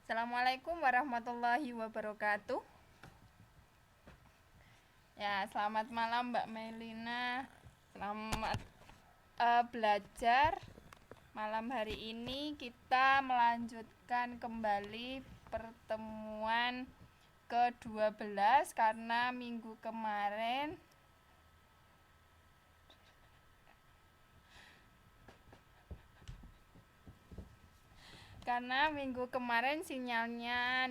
Assalamualaikum warahmatullahi wabarakatuh. Ya, selamat malam Mbak Melina. Selamat belajar. Malam hari ini kita melanjutkan kembali pertemuan ke-12 karena minggu kemarin sinyalnya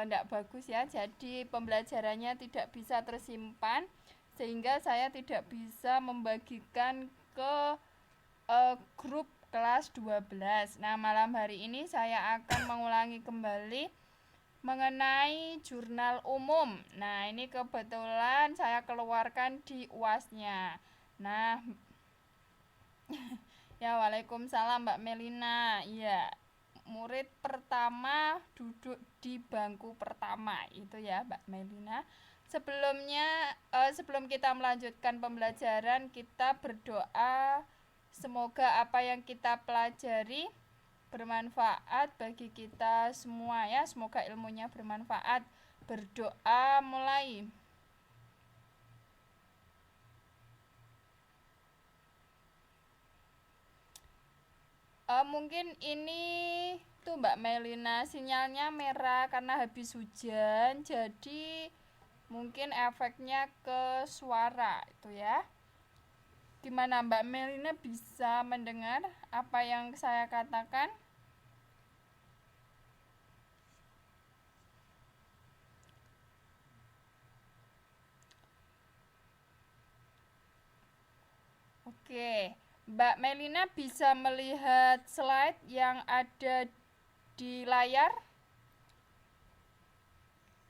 ndak bagus ya, jadi pembelajarannya tidak bisa tersimpan sehingga saya tidak bisa membagikan ke grup kelas 12. Nah, malam hari ini saya akan mengulangi kembali mengenai jurnal umum. Nah, ini kebetulan saya keluarkan di UAS-nya. Nah, ya, waalaikumsalam Mbak Melina. Iya, murid pertama duduk di bangku pertama itu ya Mbak Melina. Sebelum kita melanjutkan pembelajaran, kita berdoa semoga apa yang kita pelajari bermanfaat bagi kita semua ya. Semoga ilmunya bermanfaat. Berdoa mulai. Mungkin ini tuh Mbak Melina sinyalnya merah karena habis hujan, jadi mungkin efeknya ke suara itu ya. Gimana Mbak Melina bisa mendengar apa yang saya katakan? Oke, Mbak Melina bisa melihat slide yang ada di layar?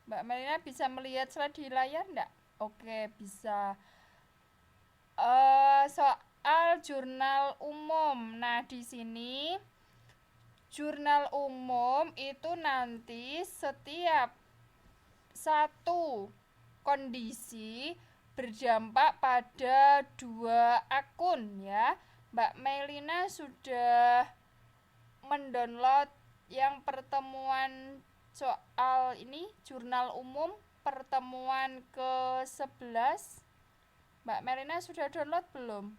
Mbak Melina bisa melihat slide di layar enggak? Oke, bisa. Soal jurnal umum. Nah, di sini jurnal umum itu nanti setiap satu kondisi berdampak pada dua akun ya. Mbak Melina sudah mendownload yang pertemuan soal ini jurnal umum pertemuan ke-11. Mbak Melina sudah download belum?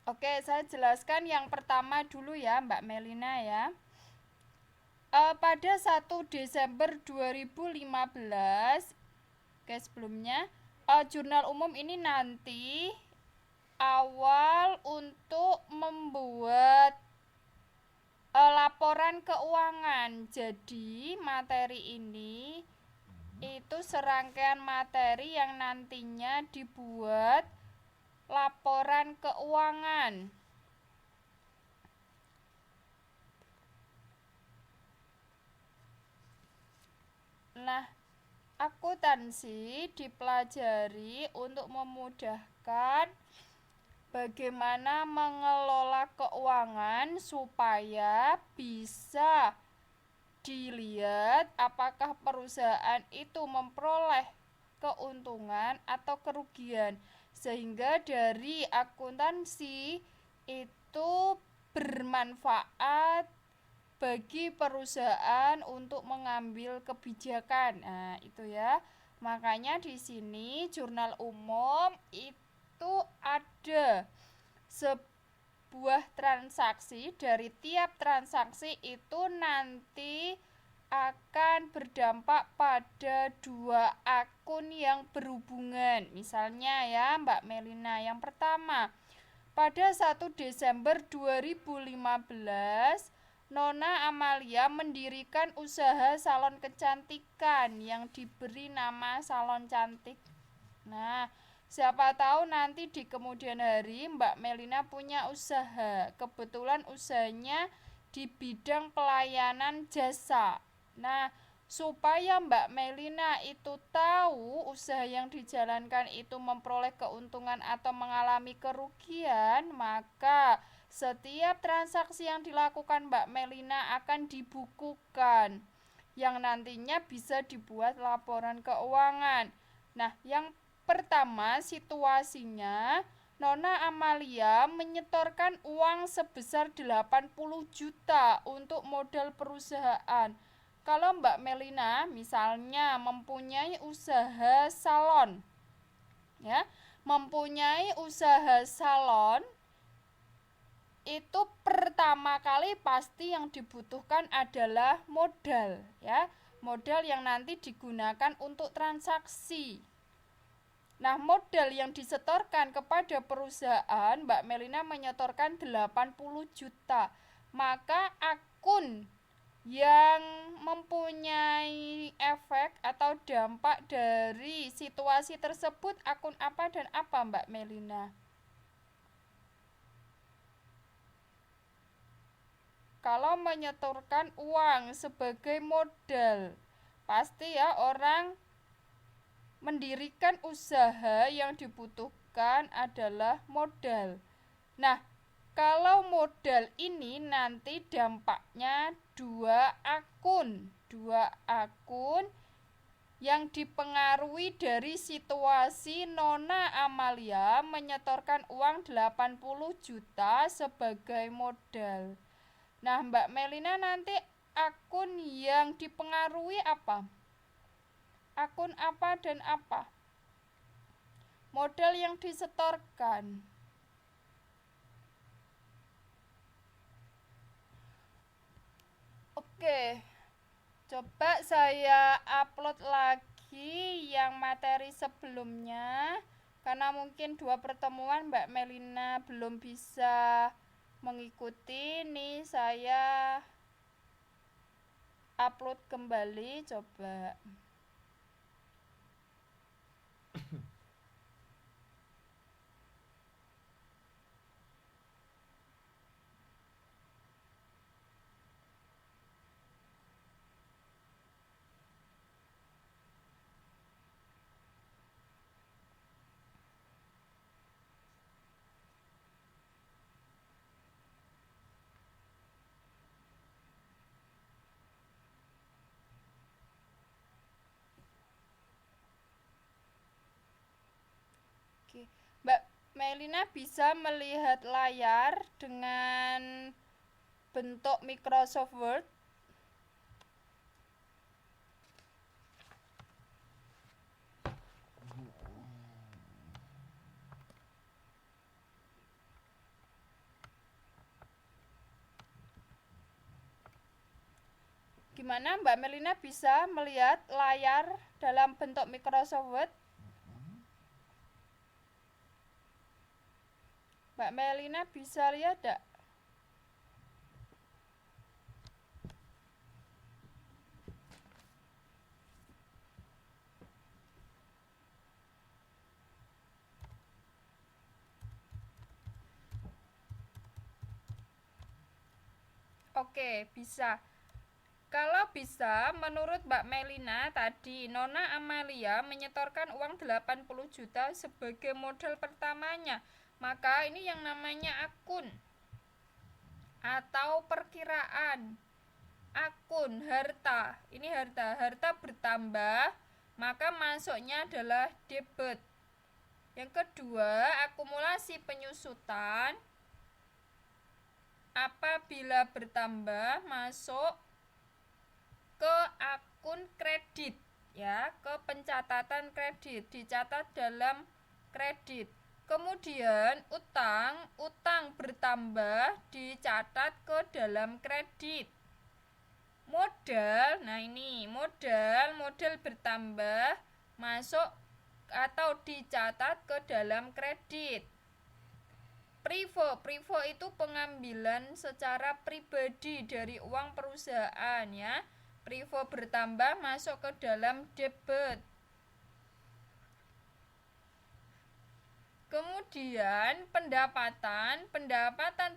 Oke, saya jelaskan yang pertama dulu ya Mbak Melina ya. Pada 1 Desember 2015, sebelumnya jurnal umum ini nanti awal untuk membuat laporan keuangan. Jadi materi ini itu serangkaian materi yang nantinya dibuat laporan keuangan. Nah, akuntansi dipelajari untuk memudahkan bagaimana mengelola keuangan supaya bisa dilihat apakah perusahaan itu memperoleh keuntungan atau kerugian, sehingga dari akuntansi itu bermanfaat bagi perusahaan untuk mengambil kebijakan. Nah, itu ya. Makanya di sini jurnal umum itu ada sebuah transaksi, dari tiap transaksi itu nanti akan berdampak pada dua akun yang berhubungan. Misalnya ya Mbak Melina, yang pertama, pada 1 Desember 2015 Nona Amalia mendirikan usaha salon kecantikan yang diberi nama Salon Cantik. Nah, siapa tahu nanti di kemudian hari Mbak Melina punya usaha. Kebetulan usahanya di bidang pelayanan jasa. Nah, supaya Mbak Melina itu tahu usaha yang dijalankan itu memperoleh keuntungan atau mengalami kerugian, maka setiap transaksi yang dilakukan Mbak Melina akan dibukukan. yang nantinya bisa dibuat laporan keuangan. Nah, yang pertama situasinya Nona Amalia menyetorkan uang sebesar 80 juta untuk modal perusahaan. Kalau Mbak Melina misalnya mempunyai usaha salon, ya, mempunyai usaha salon, itu pertama kali pasti yang dibutuhkan adalah modal, ya. Modal yang nanti digunakan untuk transaksi. Nah, modal yang disetorkan kepada perusahaan, Mbak Melina menyetorkan 80 juta. Maka akun yang mempunyai efek atau dampak dari situasi tersebut akun apa dan apa, Mbak Melina? Kalau menyetorkan uang sebagai modal, pasti ya orang mendirikan usaha yang dibutuhkan adalah modal. Nah, kalau modal ini nanti dampaknya dua akun yang dipengaruhi dari situasi Nona Amalia menyetorkan uang 80 juta sebagai modal. Nah, Mbak Melina nanti akun yang dipengaruhi apa? Akun apa dan apa? Modal yang disetorkan. Oke, coba saya upload lagi yang materi sebelumnya. Karena mungkin 2 pertemuan Mbak Melina belum bisa mengikuti. Nih saya upload kembali, coba. Oke, Mbak Melina bisa melihat layar dengan bentuk Microsoft Word. Gimana Mbak Melina bisa melihat layar dalam bentuk Microsoft Word? Mbak Melina bisa lihat tidak? Oke, bisa. Kalau bisa, menurut Mbak Melina tadi, Nona Amalia menyetorkan uang 80 juta sebagai modal pertamanya. Maka ini yang namanya akun atau perkiraan. Akun harta. Ini harta bertambah, maka masuknya adalah debit. Yang kedua, akumulasi penyusutan. Apabila bertambah, masuk ke akun kredit, ya, ke pencatatan kredit, dicatat dalam kredit. Kemudian utang bertambah dicatat ke dalam kredit. Modal, nah ini modal bertambah masuk atau dicatat ke dalam kredit. Privo itu pengambilan secara pribadi dari uang perusahaan, ya. Privo bertambah masuk ke dalam debit. Kemudian pendapatan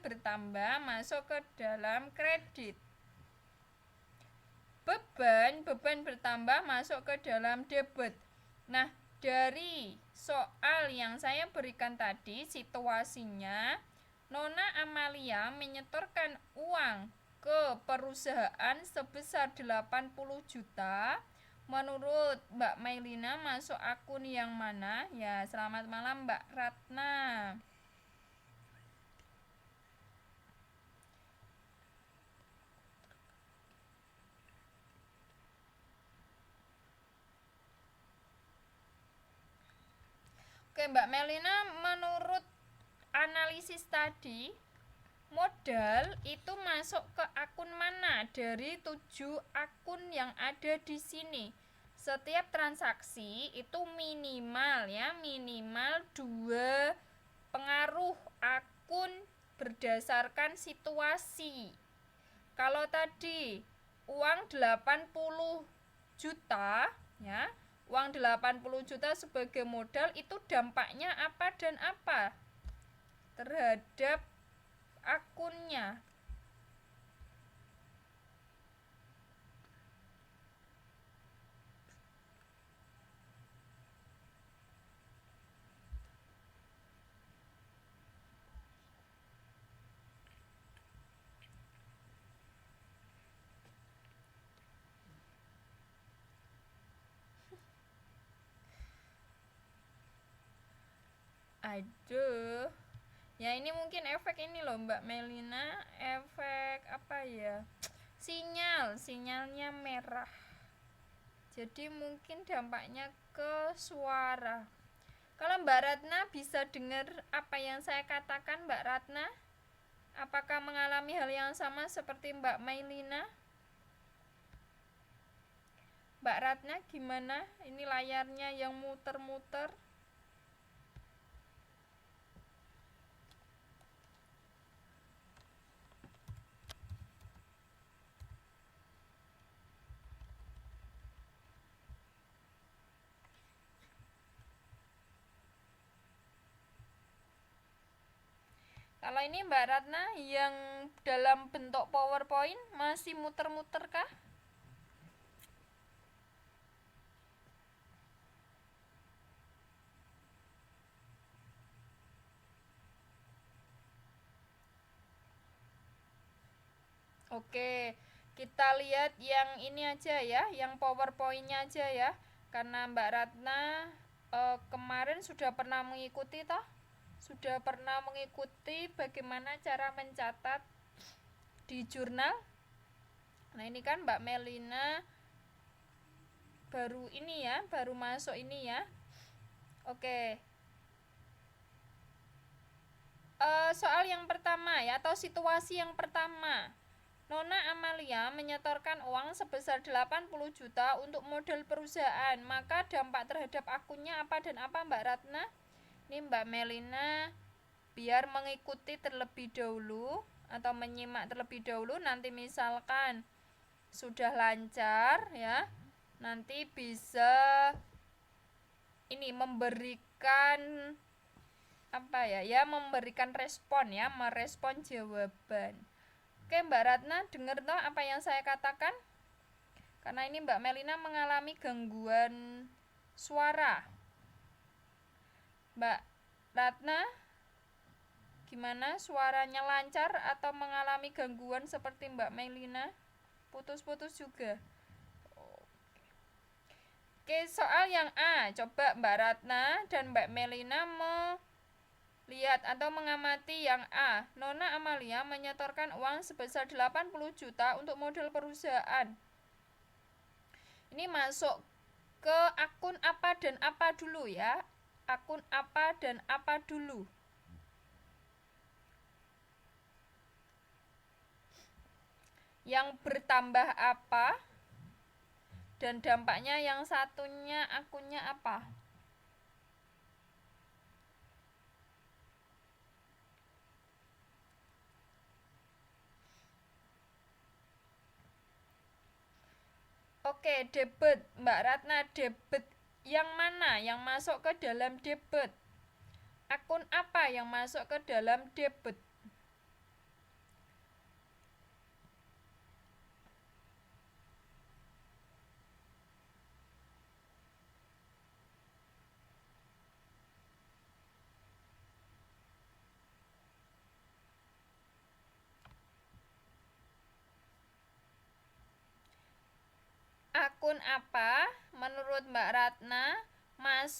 bertambah masuk ke dalam kredit. Beban bertambah masuk ke dalam debit. Nah, dari soal yang saya berikan tadi, situasinya Nona Amalia menyetorkan uang ke perusahaan sebesar 80 juta. Menurut Mbak Mailina masuk akun yang mana? Ya, selamat malam Mbak Ratna. Oke Mbak Melina, menurut analisis tadi, modal itu masuk ke akun mana dari 7 akun yang ada di sini? Setiap transaksi itu minimal 2 pengaruh akun berdasarkan situasi. Kalau tadi uang 80 juta ya, uang 80 juta sebagai modal itu dampaknya apa dan apa terhadap akunnya? Aduh, ya ini mungkin efek ini loh Mbak Melina, efek apa ya, sinyalnya merah, jadi mungkin dampaknya ke suara. Kalau Mbak Ratna bisa dengar apa yang saya katakan Mbak Ratna? Apakah mengalami hal yang sama seperti Mbak Mailina? Mbak Ratna gimana? Ini layarnya yang muter-muter. Kalau ini Mbak Ratna yang dalam bentuk PowerPoint masih muter-muter kah? Oke, kita lihat yang ini aja ya, yang PowerPoint-nya aja ya. Karena Mbak Ratna kemarin sudah pernah mengikuti toh? Sudah pernah mengikuti bagaimana cara mencatat di jurnal. Nah, ini kan Mbak Melina baru ini ya, baru masuk ini ya. Oke. Soal yang pertama ya, atau situasi yang pertama. Nona Amalia menyetorkan uang sebesar 80 juta untuk modal perusahaan. Maka dampak terhadap akunnya apa dan apa Mbak Ratna? Ini Mbak Melina biar mengikuti terlebih dahulu atau menyimak terlebih dahulu, nanti misalkan sudah lancar ya, nanti bisa ini memberikan apa ya, memberikan respon ya, merespon jawaban. Oke Mbak Ratna, dengar toh apa yang saya katakan? Karena ini Mbak Melina mengalami gangguan suara. Mbak Ratna, gimana, suaranya lancar atau mengalami gangguan seperti Mbak Melina? Putus-putus juga. Oke, soal yang A, coba Mbak Ratna dan Mbak Melina lihat atau mengamati yang A. Nona Amalia menyetorkan uang sebesar 80 juta untuk modal perusahaan. Ini masuk ke akun apa dan apa dulu ya? Akun apa dan apa dulu? Yang bertambah apa? Dan dampaknya yang satunya akunnya apa? Oke, debit. Mbak Ratna, debit yang mana yang masuk ke dalam debit? Akun apa yang masuk ke dalam debit? akun apa menurut Mbak Ratna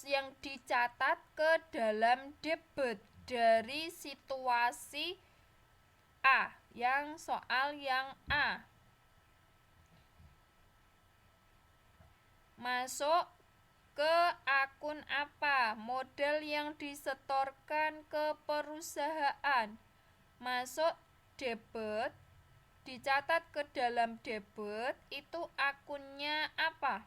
yang dicatat ke dalam debit dari situasi A, yang soal yang A? Masuk ke akun apa modal yang disetorkan ke perusahaan? Masuk debit, dicatat ke dalam debit, itu akunnya apa?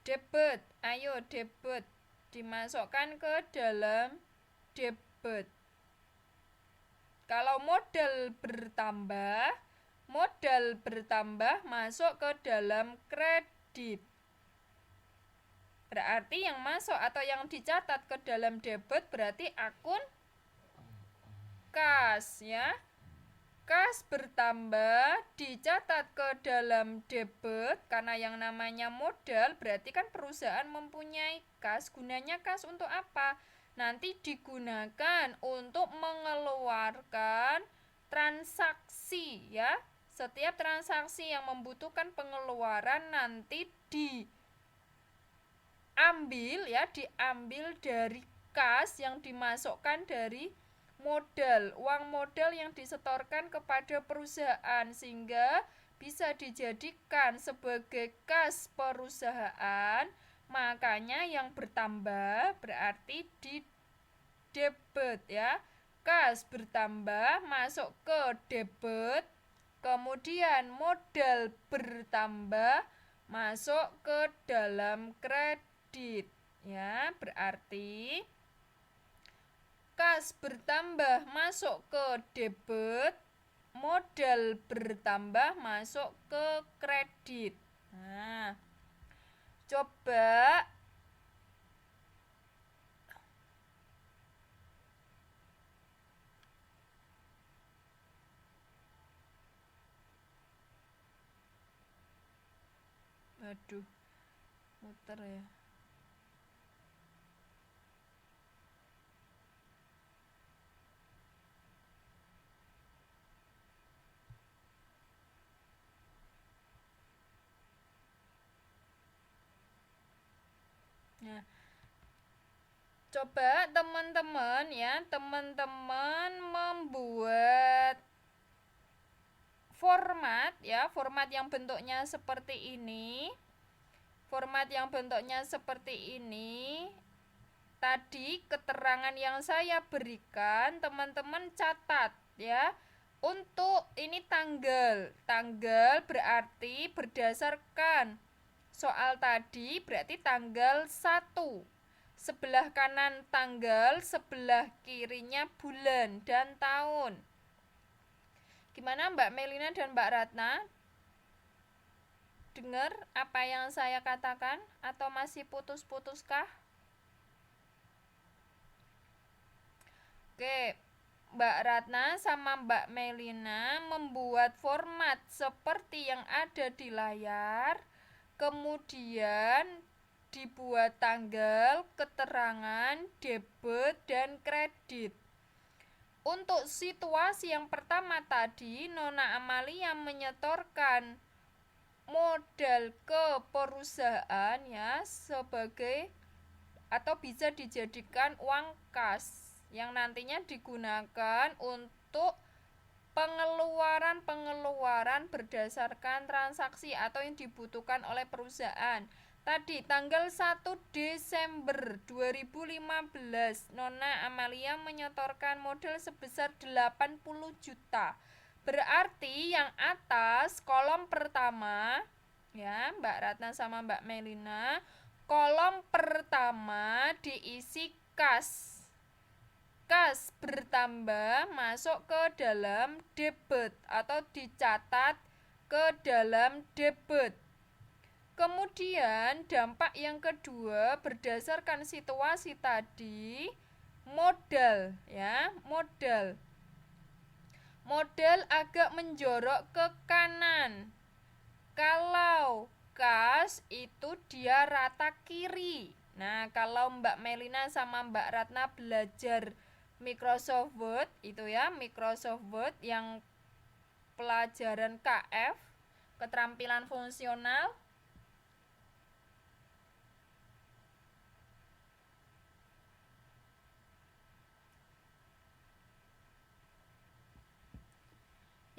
Debit, ayo debit, dimasukkan ke dalam debit. Kalau modal bertambah masuk ke dalam kredit. Berarti yang masuk atau yang dicatat ke dalam debit berarti akun kas, ya. Kas bertambah dicatat ke dalam debit karena yang namanya modal berarti kan perusahaan mempunyai kas. Gunanya kas untuk apa? Nanti digunakan untuk mengeluarkan transaksi, ya. Setiap transaksi yang membutuhkan pengeluaran nanti diambil dari kas yang dimasukkan dari modal, uang modal yang disetorkan kepada perusahaan, sehingga bisa dijadikan sebagai kas perusahaan. Makanya yang bertambah berarti di debit, ya. Kas bertambah masuk ke debit, kemudian modal bertambah masuk ke dalam kredit, ya. Berarti kas bertambah masuk ke debit, modal bertambah masuk ke kredit. Nah, coba aduh, muter ya. Nah, coba teman-teman membuat format, ya, format yang bentuknya seperti ini. Format yang bentuknya seperti ini. Tadi keterangan yang saya berikan teman-teman catat, ya. Untuk ini tanggal berarti berdasarkan soal tadi berarti tanggal 1. Sebelah kanan tanggal, sebelah kirinya bulan dan tahun. Gimana Mbak Melina dan Mbak Ratna? Dengar apa yang saya katakan atau masih putus-putuskah? Oke, Mbak Ratna sama Mbak Melina membuat format seperti yang ada di layar, kemudian dibuat tanggal, keterangan, debit, dan kredit. Untuk situasi yang pertama tadi, Nona Amalia menyetorkan modal ke perusahaan, ya, sebagai atau bisa dijadikan uang kas yang nantinya digunakan untuk pengeluaran berdasarkan transaksi atau yang dibutuhkan oleh perusahaan. Tadi tanggal 1 Desember 2015 Nona Amalia menyetorkan modal sebesar 80 juta. Berarti yang atas kolom pertama, ya, Mbak Ratna sama Mbak Melina, kolom pertama diisi kas. Kas bertambah masuk ke dalam debit atau dicatat ke dalam debit. Kemudian dampak yang kedua berdasarkan situasi tadi, modal, ya, modal. Modal agak menjorok ke kanan. Kalau kas itu dia rata kiri. Nah, kalau Mbak Melina sama Mbak Ratna belajar Microsoft Word itu ya, Microsoft Word yang pelajaran KF, keterampilan fungsional.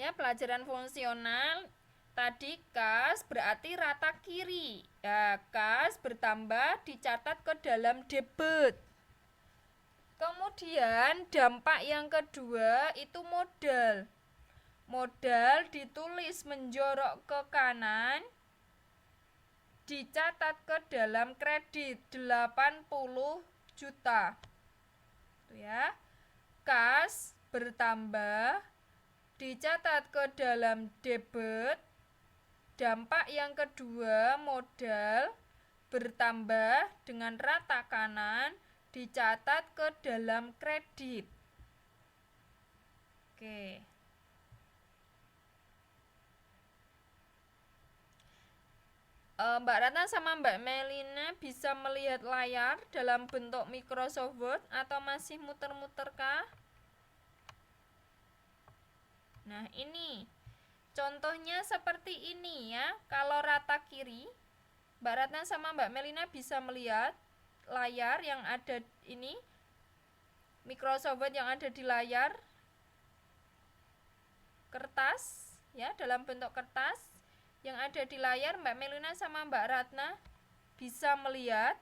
Ya, pelajaran fungsional tadi kas berarti rata kiri. Ya, kas bertambah dicatat ke dalam debit. Kemudian dampak yang kedua itu modal. Modal ditulis menjorok ke kanan, dicatat ke dalam kredit 80 juta. Itu ya. Kas bertambah dicatat ke dalam debit. Dampak yang kedua modal bertambah dengan rata kanan dicatat ke dalam kredit. Oke. Mbak Ratna sama Mbak Melina bisa melihat layar dalam bentuk Microsoft Word atau masih muter-muter kah? Nah, ini contohnya seperti ini ya. Kalau rata kiri, Mbak Ratna sama Mbak Melina bisa melihat layar yang ada ini, Microsoft Word yang ada di layar kertas ya, dalam bentuk kertas yang ada di layar. Mbak Melina sama Mbak Ratna bisa melihat.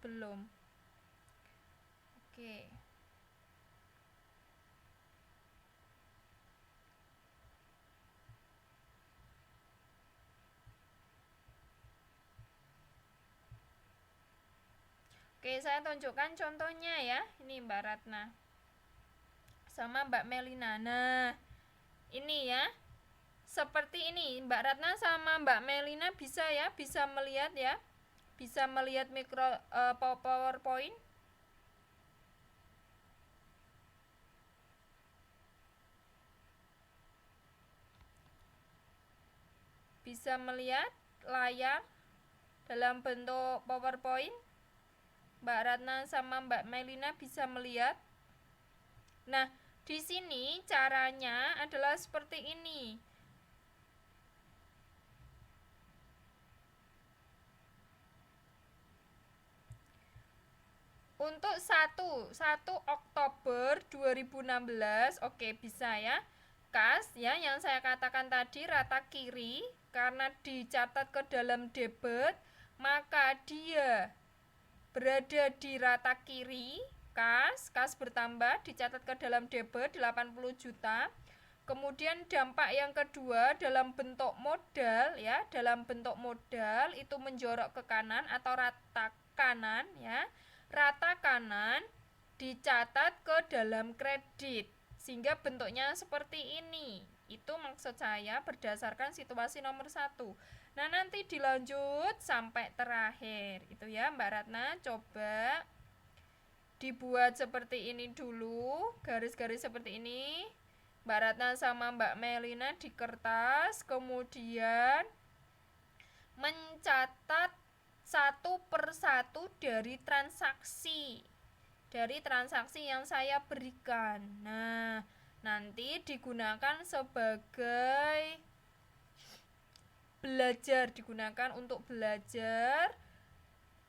Belum. Oke. Oke, saya tunjukkan contohnya ya. Ini Mbak Ratna sama Mbak Melina. Nah, ini ya. Seperti ini, Mbak Ratna sama Mbak Melina bisa ya, bisa melihat ya. Bisa melihat PowerPoint. Bisa melihat layar dalam bentuk PowerPoint. Mbak Ratna sama Mbak Melina bisa melihat. Nah, di sini caranya adalah seperti ini. Untuk 1 Oktober 2016, oke bisa ya. Kas ya yang saya katakan tadi rata kiri karena dicatat ke dalam debit, maka dia berada di rata kiri. Kas bertambah dicatat ke dalam debit 80 juta. Kemudian dampak yang kedua dalam bentuk modal ya, dalam bentuk modal itu menjorok ke kanan atau rata kanan ya. Rata kanan dicatat ke dalam kredit sehingga bentuknya seperti ini. Itu maksud saya berdasarkan situasi nomor 1. Nah, nanti dilanjut sampai terakhir. Itu ya Mbak Ratna, coba dibuat seperti ini dulu, garis-garis seperti ini. Mbak Ratna sama Mbak Melina di kertas, kemudian mencatat satu persatu dari transaksi yang saya berikan. Nah, nanti digunakan sebagai belajar, digunakan untuk belajar.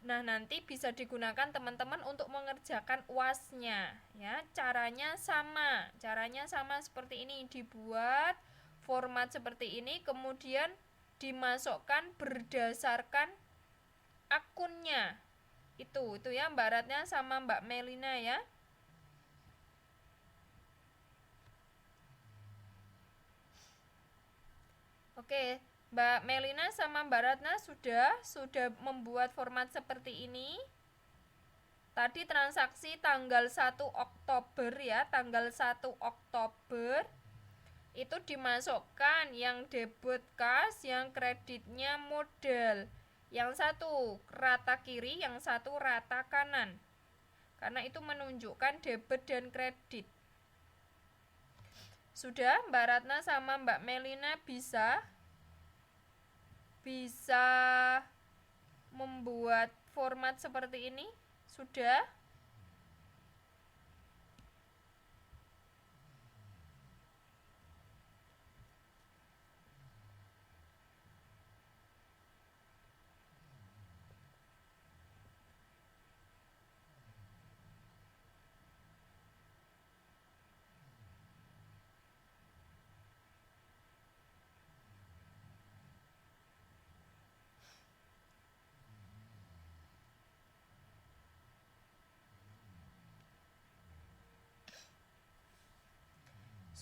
Nah, nanti bisa digunakan teman-teman untuk mengerjakan UAS-nya ya. Caranya sama seperti ini, dibuat format seperti ini, kemudian dimasukkan berdasarkan akunnya. Itu ya Mbak Ratna sama Mbak Melina ya. Oke, Mbak Melina sama Mbak Ratna sudah membuat format seperti ini. Tadi transaksi tanggal 1 Oktober ya, tanggal 1 Oktober itu dimasukkan yang debit kas, yang kreditnya modal. Yang satu rata kiri, yang satu rata kanan. karena itu menunjukkan debit dan kredit. Sudah, Mbak Ratna sama Mbak Melina bisa membuat format seperti ini? Sudah?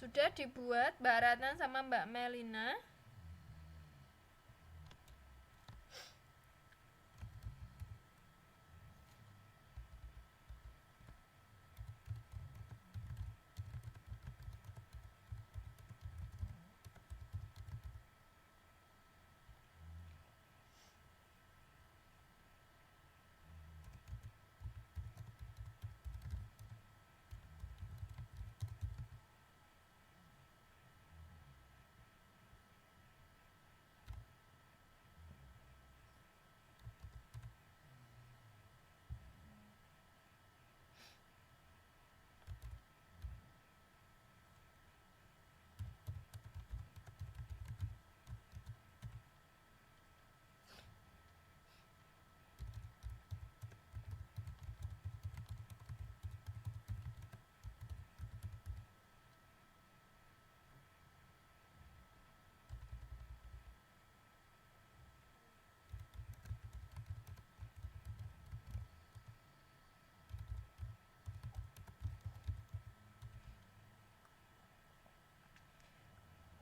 Sudah dibuat Mbak Ratna sama Mbak Melina?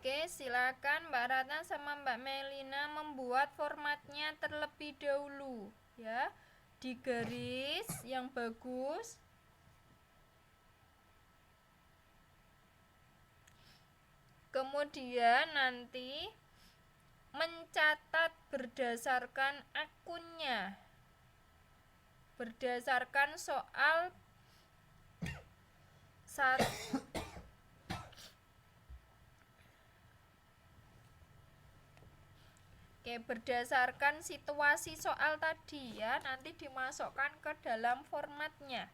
Oke, silakan Mbak Ratna sama Mbak Melina membuat formatnya terlebih dahulu, ya. Di garis yang bagus. Kemudian nanti mencatat berdasarkan akunnya. Berdasarkan soal Oke, berdasarkan situasi soal tadi ya, nanti dimasukkan ke dalam formatnya.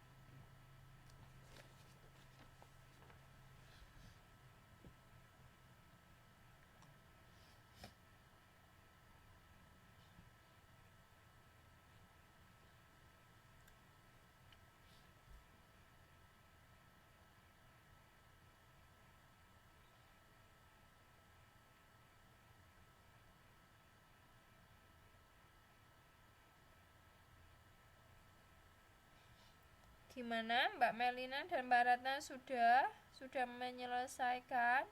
Gimana Mbak Melina dan Mbak Ratna sudah menyelesaikan?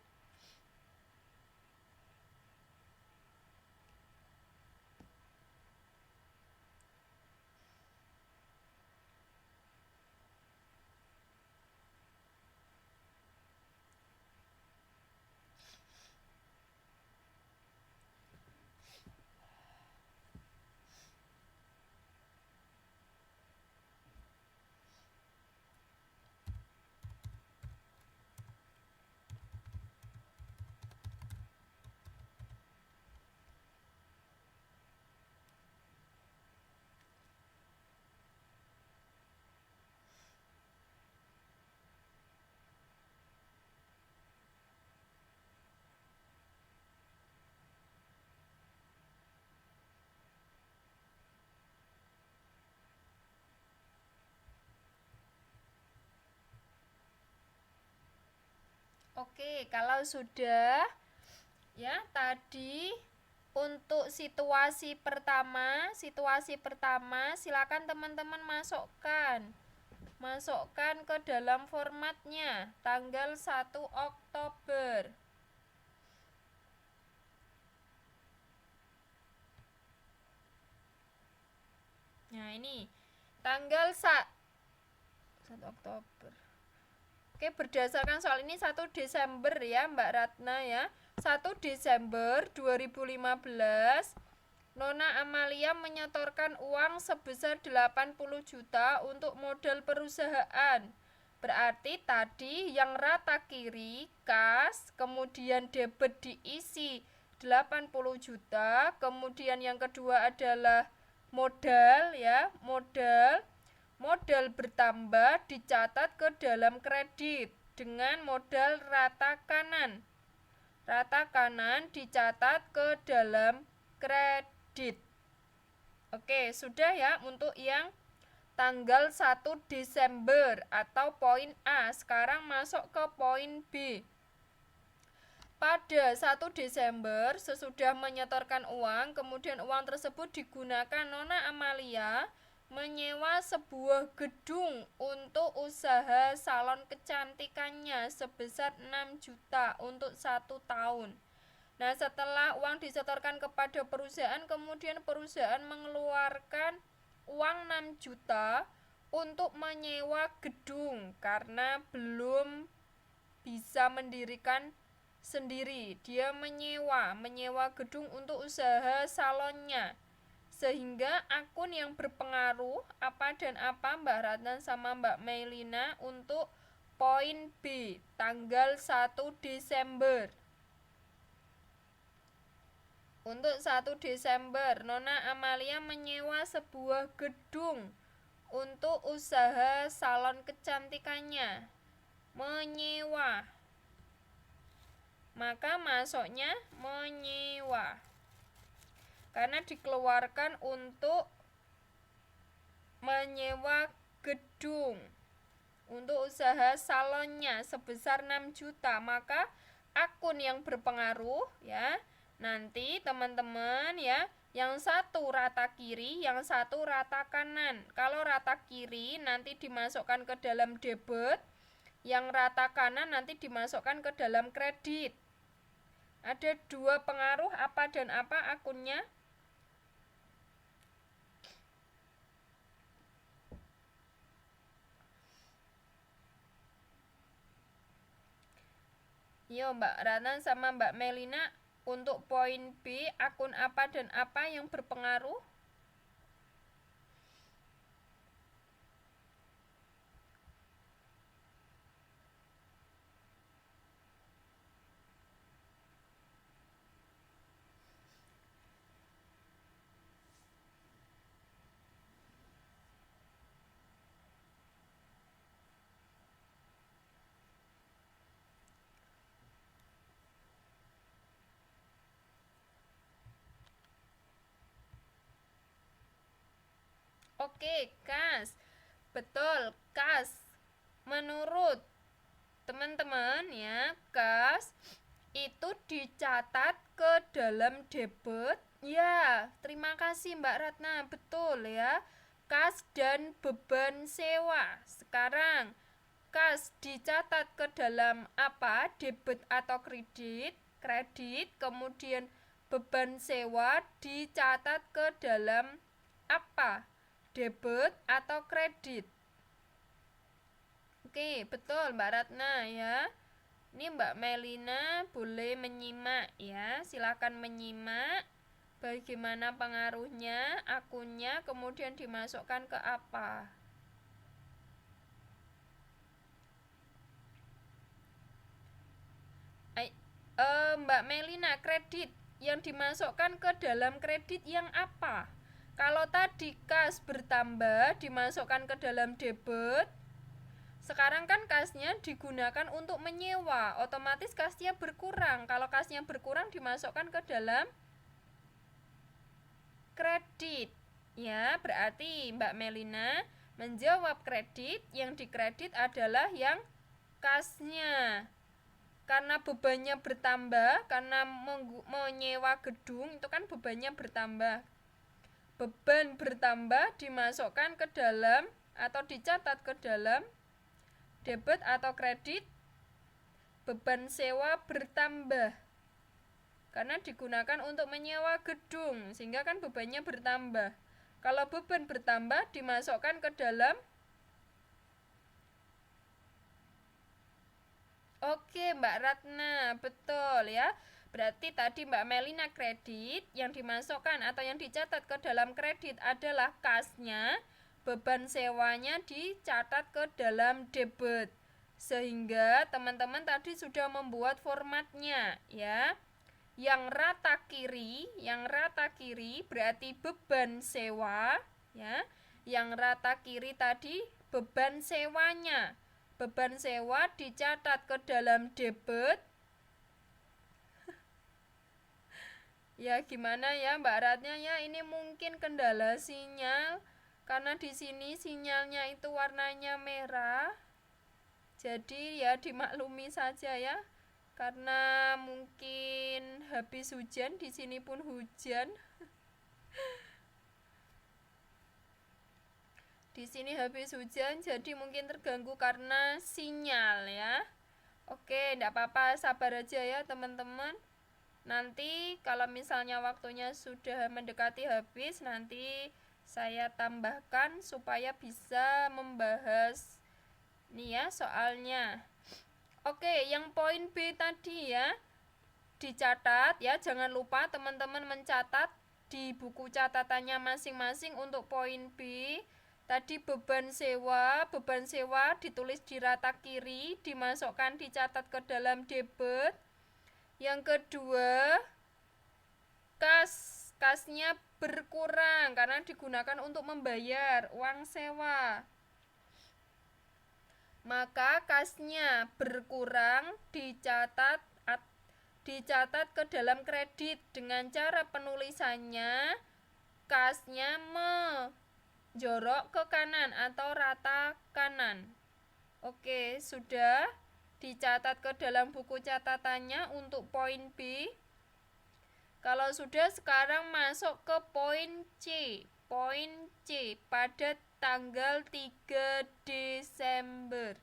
Oke, kalau sudah ya tadi untuk situasi pertama silakan teman-teman masukkan ke dalam formatnya tanggal 1 Oktober. Nah, ini tanggal 1 Oktober. Oke, berdasarkan soal ini 1 Desember ya Mbak Ratna ya. 1 Desember 2015 Nona Amalia menyetorkan uang sebesar 80 juta untuk modal perusahaan. Berarti tadi yang rata kiri kas, kemudian debit diisi 80 juta, kemudian yang kedua adalah modal ya, modal bertambah dicatat ke dalam kredit dengan modal rata kanan. Rata kanan dicatat ke dalam kredit. Oke, sudah ya untuk yang tanggal 1 Desember atau poin A. Sekarang masuk ke poin B. Pada 1 Desember sesudah menyetorkan uang, kemudian uang tersebut digunakan Nona Amalia menyewa sebuah gedung untuk usaha salon kecantikannya sebesar 6 juta untuk 1 tahun. Nah, setelah uang disetorkan kepada perusahaan, kemudian perusahaan mengeluarkan uang 6 juta untuk menyewa gedung karena belum bisa mendirikan sendiri. Dia menyewa gedung untuk usaha salonnya. Sehingga akun yang berpengaruh apa dan apa Mbak Ratna sama Mbak Melina untuk poin B, tanggal 1 Desember. Untuk 1 Desember, Nona Amalia menyewa sebuah gedung untuk usaha salon kecantikannya. Menyewa. Maka masuknya menyewa. Karena dikeluarkan untuk menyewa gedung untuk usaha salonnya sebesar 6 juta. Maka akun yang berpengaruh ya, nanti teman-teman ya, yang satu rata kiri, yang satu rata kanan. Kalau rata kiri nanti dimasukkan ke dalam debit, yang rata kanan nanti dimasukkan ke dalam kredit. Ada dua pengaruh apa dan apa akunnya. Yo Mbak Rana sama Mbak Melina, untuk poin B, akun apa dan apa yang berpengaruh? Oke, kas. Betul, kas. Menurut teman-teman ya, kas itu dicatat ke dalam debit. Ya, terima kasih Mbak Ratna. Betul ya. Kas dan beban sewa. Sekarang kas dicatat ke dalam apa? Debit atau kredit? Kredit. Kemudian beban sewa dicatat ke dalam apa? Debit atau kredit? Oke, betul Mbak Ratna ya. Ini Mbak Melina boleh menyimak ya. Silakan menyimak bagaimana pengaruhnya akunnya, kemudian dimasukkan ke apa. Mbak Melina, kredit yang dimasukkan ke dalam kredit yang apa? Kalau tadi kas bertambah dimasukkan ke dalam debit, sekarang kan kasnya digunakan untuk menyewa, otomatis kasnya berkurang. Kalau kasnya berkurang dimasukkan ke dalam kredit. Ya, berarti Mbak Melina menjawab kredit, yang dikredit adalah yang kasnya. Karena bebannya bertambah, karena menyewa gedung itu kan bebannya bertambah. Beban bertambah dimasukkan ke dalam atau dicatat ke dalam debit atau kredit. Beban sewa bertambah karena digunakan untuk menyewa gedung, sehingga kan bebannya bertambah. Kalau beban bertambah dimasukkan ke dalam. Oke Mbak Ratna, betul ya. Berarti tadi Mbak Melina kredit, yang dimasukkan atau yang dicatat ke dalam kredit adalah kasnya, beban sewanya dicatat ke dalam debit. Sehingga teman-teman tadi sudah membuat formatnya ya. Yang rata kiri berarti beban sewa ya. Yang rata kiri tadi beban sewanya. Beban sewa dicatat ke dalam debit. Ya gimana ya Mbak Ratnya ya, ini mungkin kendala sinyal karena di sini sinyalnya itu warnanya merah. Jadi ya dimaklumi saja ya. Karena mungkin habis hujan, di sini pun hujan. Di sini habis hujan, jadi mungkin terganggu karena sinyal ya. Oke, enggak apa-apa, sabar aja ya teman-teman. Nanti kalau misalnya waktunya sudah mendekati habis, nanti saya tambahkan supaya bisa membahas nih ya soalnya. Oke, yang poin B tadi ya dicatat ya, jangan lupa teman-teman mencatat di buku catatannya masing-masing untuk poin B. Tadi beban sewa ditulis di rata kiri, dimasukkan dicatat ke dalam debit. Yang kedua, kasnya berkurang karena digunakan untuk membayar uang sewa. Maka kasnya berkurang dicatat ke dalam kredit dengan cara penulisannya kasnya menjorok ke kanan atau rata kanan. Oke, sudah dicatat ke dalam buku catatannya untuk poin B. Kalau sudah, sekarang masuk ke poin C. Poin C pada tanggal 3 Desember.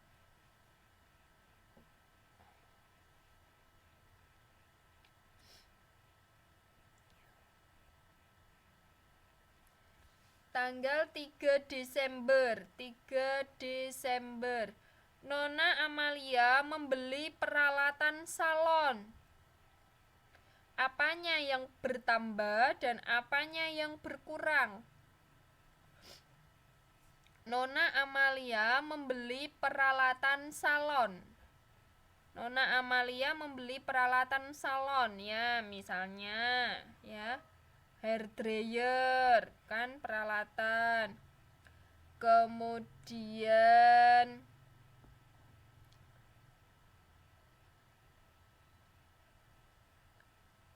Tanggal 3 Desember. Nona Amalia membeli peralatan salon. Apanya yang bertambah dan apanya yang berkurang? Nona Amalia membeli peralatan salon. Nona Amalia membeli peralatan salon ya, misalnya ya hair dryer kan peralatan. Kemudian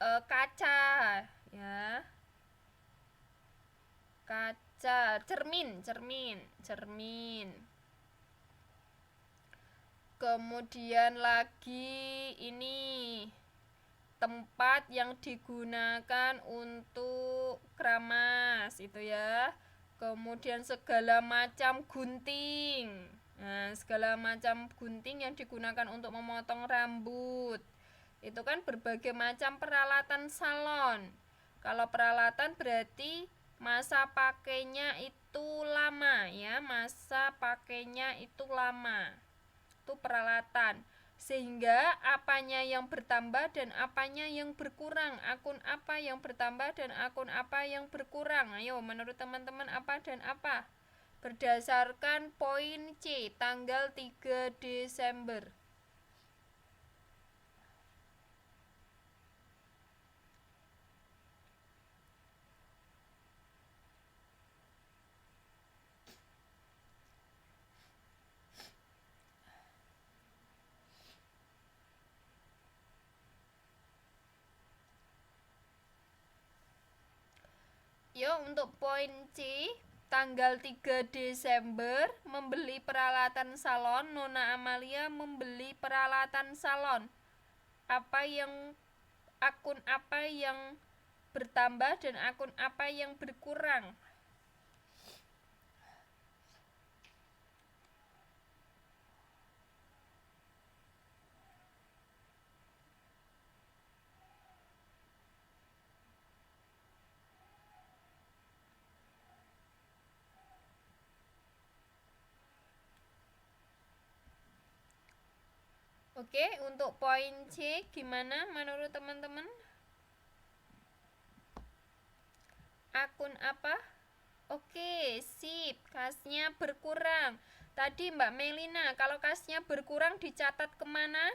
kaca ya. Kaca, cermin. Kemudian lagi ini tempat yang digunakan untuk keramas itu ya. Kemudian segala macam gunting. Nah, segala macam gunting yang digunakan untuk memotong rambut. Itu kan berbagai macam peralatan salon. Kalau peralatan berarti masa pakainya itu lama ya, itu peralatan. Sehingga apanya yang bertambah dan apanya yang berkurang, akun apa yang bertambah dan akun apa yang berkurang. Ayo menurut teman-teman apa dan apa? Berdasarkan poin C tanggal 3 Desember. Untuk poin C tanggal 3 Desember membeli peralatan salon. Nona Amalia membeli peralatan salon. Akun apa yang bertambah dan akun apa yang berkurang? Oke, untuk poin C gimana menurut teman-teman? Akun apa? Oke, sip. Kasnya berkurang. Tadi Mbak Melina, kalau kasnya berkurang dicatat kemana?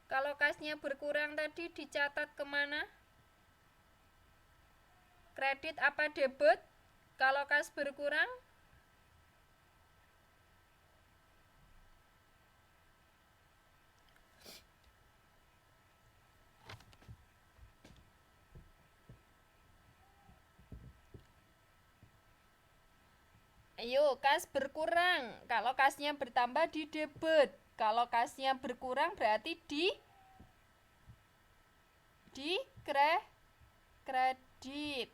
Kalau kasnya berkurang tadi dicatat kemana? Kredit apa debit? Kalau kas berkurang? Ayo, kas berkurang. Kalau kasnya bertambah di debit. Kalau kasnya berkurang berarti di kredit.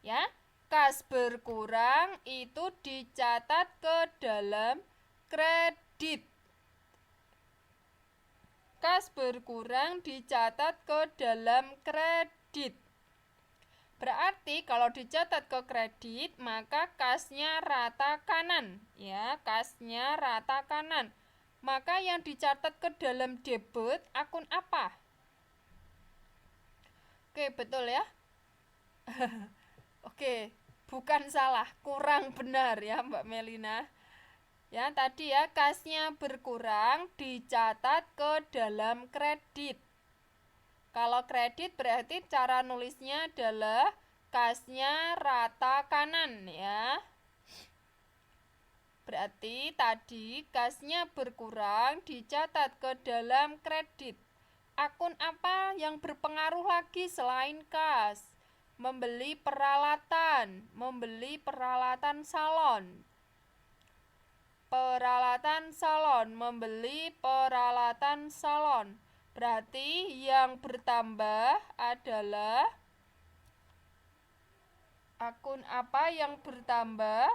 Ya, kas berkurang itu dicatat ke dalam kredit. Kas berkurang dicatat ke dalam kredit. Berarti kalau dicatat ke kredit, maka kasnya rata kanan, ya, kasnya rata kanan. Maka yang dicatat ke dalam debit akun apa? Oke, betul ya. Oke, bukan salah, kurang benar ya Mbak Melina. Ya, tadi ya kasnya berkurang dicatat ke dalam kredit. Kalau kredit berarti cara nulisnya adalah kasnya rata kanan ya. Berarti tadi kasnya berkurang dicatat ke dalam kredit. Akun apa yang berpengaruh lagi selain kas? Membeli peralatan salon. Membeli peralatan salon. Berarti yang bertambah adalah akun apa yang bertambah?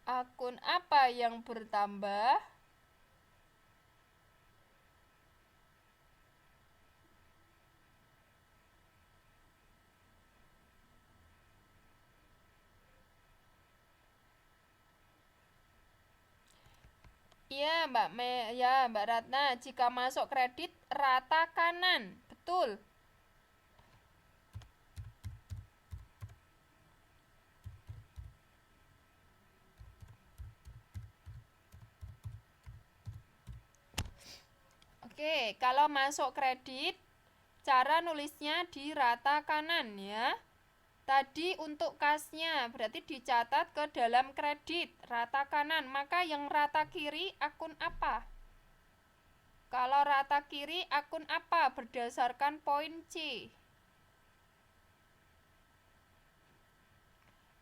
Akun apa yang bertambah? Iya, Mbak Ratna, jika masuk kredit rata kanan. Betul. Oke, kalau masuk kredit cara nulisnya di rata kanan ya. Tadi untuk kasnya berarti dicatat ke dalam kredit rata kanan. Maka yang rata kiri akun apa? Kalau rata kiri akun apa berdasarkan poin C?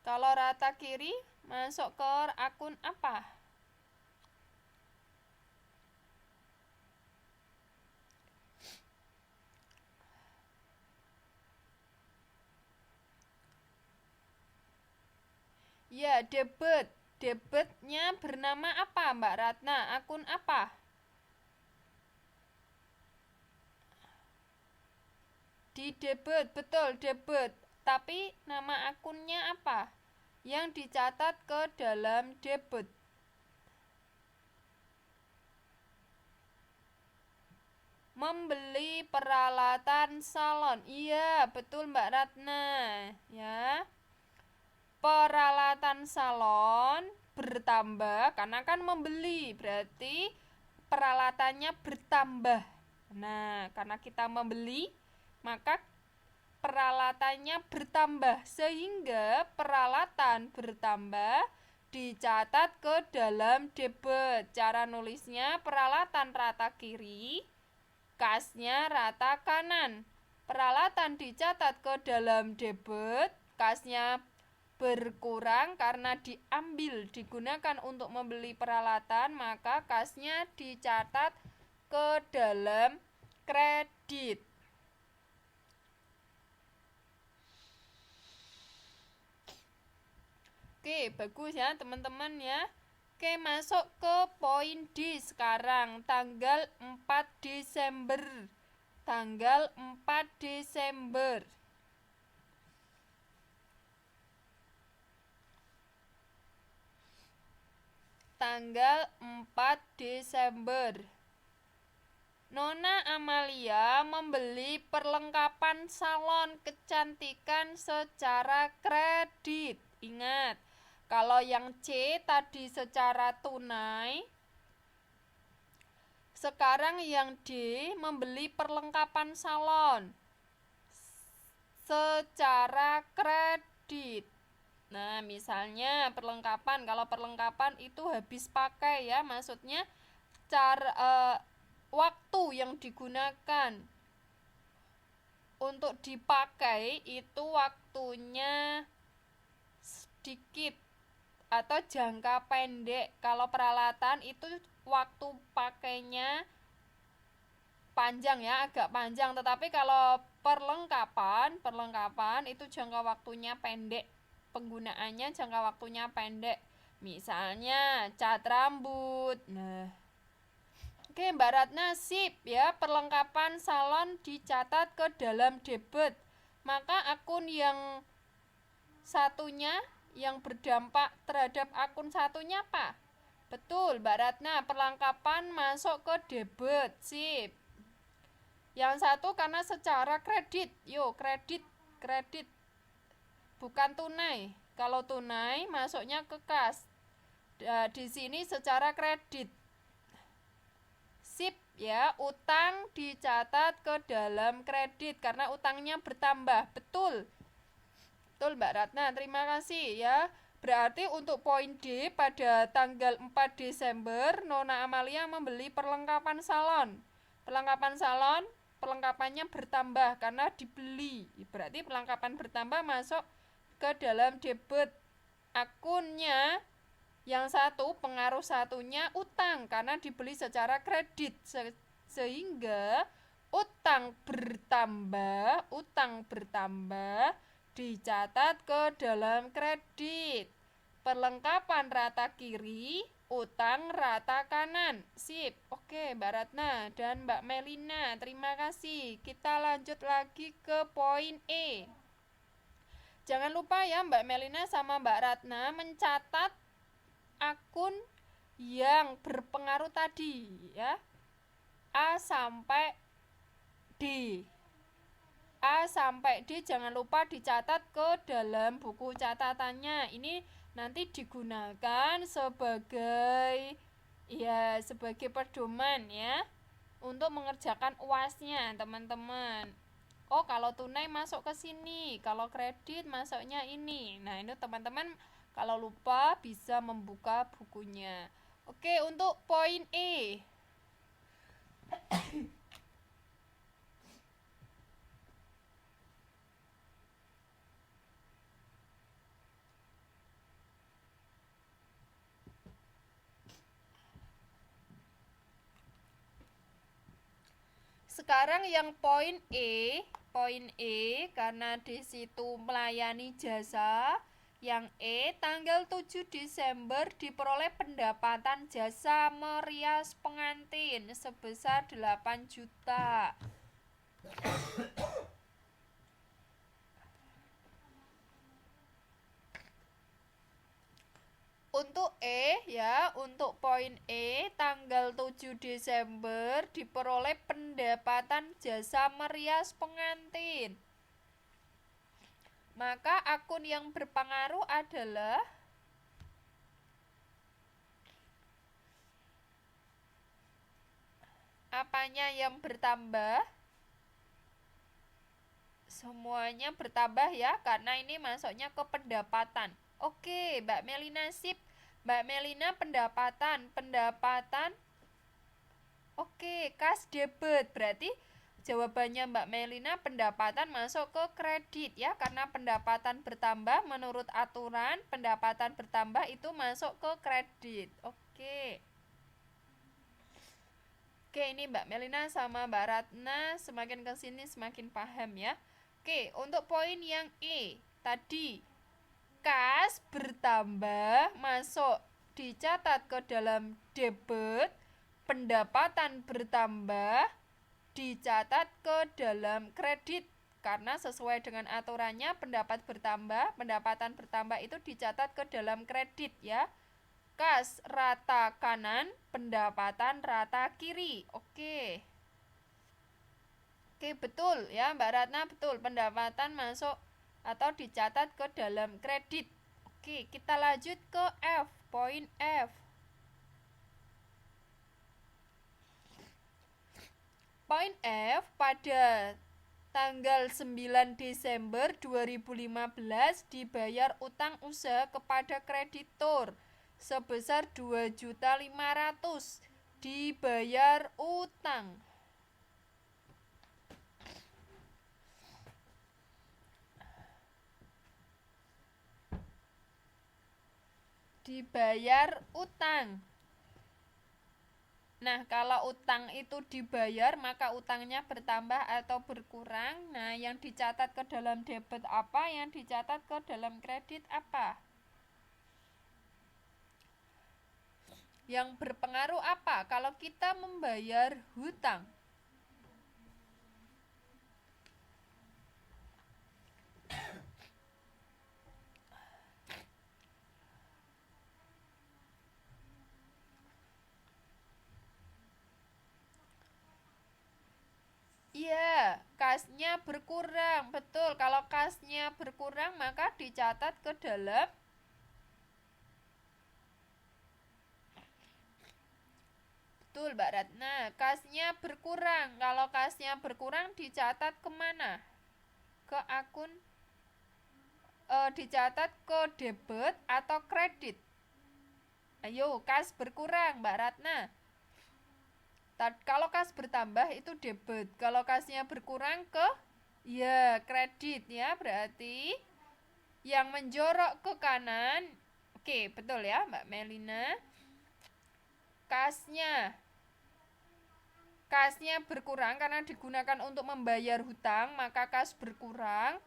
Kalau rata kiri masuk ke akun apa? Ya, debit. Debitnya bernama apa, Mbak Ratna? Akun apa? Di debit, betul, debit. Tapi nama akunnya apa? Yang dicatat ke dalam debit. Membeli peralatan salon. Iya, betul Mbak Ratna. Ya. Peralatan salon bertambah karena kan membeli, berarti peralatannya bertambah. Nah, karena kita membeli, maka peralatannya bertambah sehingga peralatan bertambah dicatat ke dalam debit. Cara nulisnya peralatan rata kiri, kasnya rata kanan. Peralatan dicatat ke dalam debit, kasnya berkurang karena digunakan untuk membeli peralatan, maka kasnya dicatat ke dalam kredit. Oke, bagus ya teman-teman ya. Oke, masuk ke poin D sekarang, tanggal 4 Desember. Tanggal 4 Desember. tanggal 4 Desember. Nona Amalia membeli perlengkapan salon kecantikan secara kredit. Ingat, kalau yang C tadi secara tunai, sekarang yang D membeli perlengkapan salon secara kredit. Nah, misalnya perlengkapan, kalau perlengkapan itu habis pakai ya, maksudnya waktu yang digunakan untuk dipakai itu waktunya sedikit atau jangka pendek. Kalau peralatan itu waktu pakainya panjang ya, agak panjang. Tetapi kalau perlengkapan itu jangka waktunya pendek. Penggunaannya jangka waktunya pendek. Misalnya cat rambut. Nah, oke, Mbak Ratna, sip ya, perlengkapan salon dicatat ke dalam debit. Maka akun yang satunya yang berdampak terhadap akun satunya apa? Betul, Mbak Ratna, perlengkapan masuk ke debit, sip. Yang satu karena secara kredit, kredit, bukan tunai. Kalau tunai masuknya ke kas. Di sini secara kredit. Sip ya, utang dicatat ke dalam kredit karena utangnya bertambah. Betul Mbak Ratna, terima kasih ya. Berarti untuk poin D pada tanggal 4 Desember Nona Amalia membeli perlengkapan salon. Perlengkapannya bertambah karena dibeli. Berarti perlengkapan bertambah masuk ke dalam debit. Akunnya yang satu, pengaruh satunya utang karena dibeli secara kredit, sehingga utang bertambah dicatat ke dalam kredit. Perlengkapan rata kiri, utang rata kanan. Sip. Oke, Mbak Ratna dan Mbak Melina, terima kasih. Kita lanjut lagi ke poin E. Jangan lupa ya Mbak Melina sama Mbak Ratna mencatat akun yang berpengaruh tadi ya, A sampai D. Jangan lupa dicatat ke dalam buku catatannya. Ini nanti digunakan sebagai pedoman ya untuk mengerjakan UAS-nya, teman-teman. Oh, kalau tunai masuk ke sini, kalau kredit masuknya ini. Nah, ini teman-teman kalau lupa bisa membuka bukunya. Oke, untuk poin E. Sekarang yang poin E karena di situ melayani jasa. Yang E, tanggal 7 Desember diperoleh pendapatan jasa merias pengantin sebesar 8 juta. Untuk poin E, tanggal 7 Desember diperoleh pendapatan jasa merias pengantin. Maka akun yang berpengaruh adalah apanya yang bertambah? Semuanya bertambah ya, karena ini masuknya ke pendapatan. Oke, Mbak Melina, sip. Mbak Melina pendapatan. Oke, kas debit. Berarti jawabannya Mbak Melina pendapatan masuk ke kredit ya, karena pendapatan bertambah menurut aturan, pendapatan bertambah itu masuk ke kredit. Oke, ini Mbak Melina sama Mbak Ratna semakin kesini semakin paham ya. Oke, untuk poin yang E tadi, kas bertambah masuk dicatat ke dalam debit, pendapatan bertambah dicatat ke dalam kredit karena sesuai dengan aturannya pendapatan bertambah itu dicatat ke dalam kredit ya. kas rata kanan, pendapatan rata kiri. Oke. Oke, betul ya Mbak Ratna, betul. Pendapatan masuk atau dicatat ke dalam kredit. Oke, kita lanjut ke F, poin F. Poin F, pada tanggal 9 Desember 2015 dibayar utang usaha kepada kreditur sebesar 2.500.000 dibayar utang. Dibayar utang. Nah, kalau utang itu dibayar, maka utangnya bertambah atau berkurang. Nah, yang dicatat ke dalam debit apa? Yang dicatat ke dalam kredit apa? Yang berpengaruh apa kalau kita membayar hutang? Iya, kasnya berkurang. Betul, kalau kasnya berkurang maka dicatat ke dalam Betul, Mbak Ratna. Kasnya berkurang. Kalau kasnya berkurang dicatat kemana? Ke akun dicatat ke debit atau kredit? Ayo, kas berkurang, Mbak Ratna. Kalau kas bertambah itu debit. Kalau kasnya berkurang ke kredit ya. Berarti yang menjorok ke kanan. Oke, betul ya, Mbak Melina. Kasnya berkurang karena digunakan untuk membayar hutang, maka kas berkurang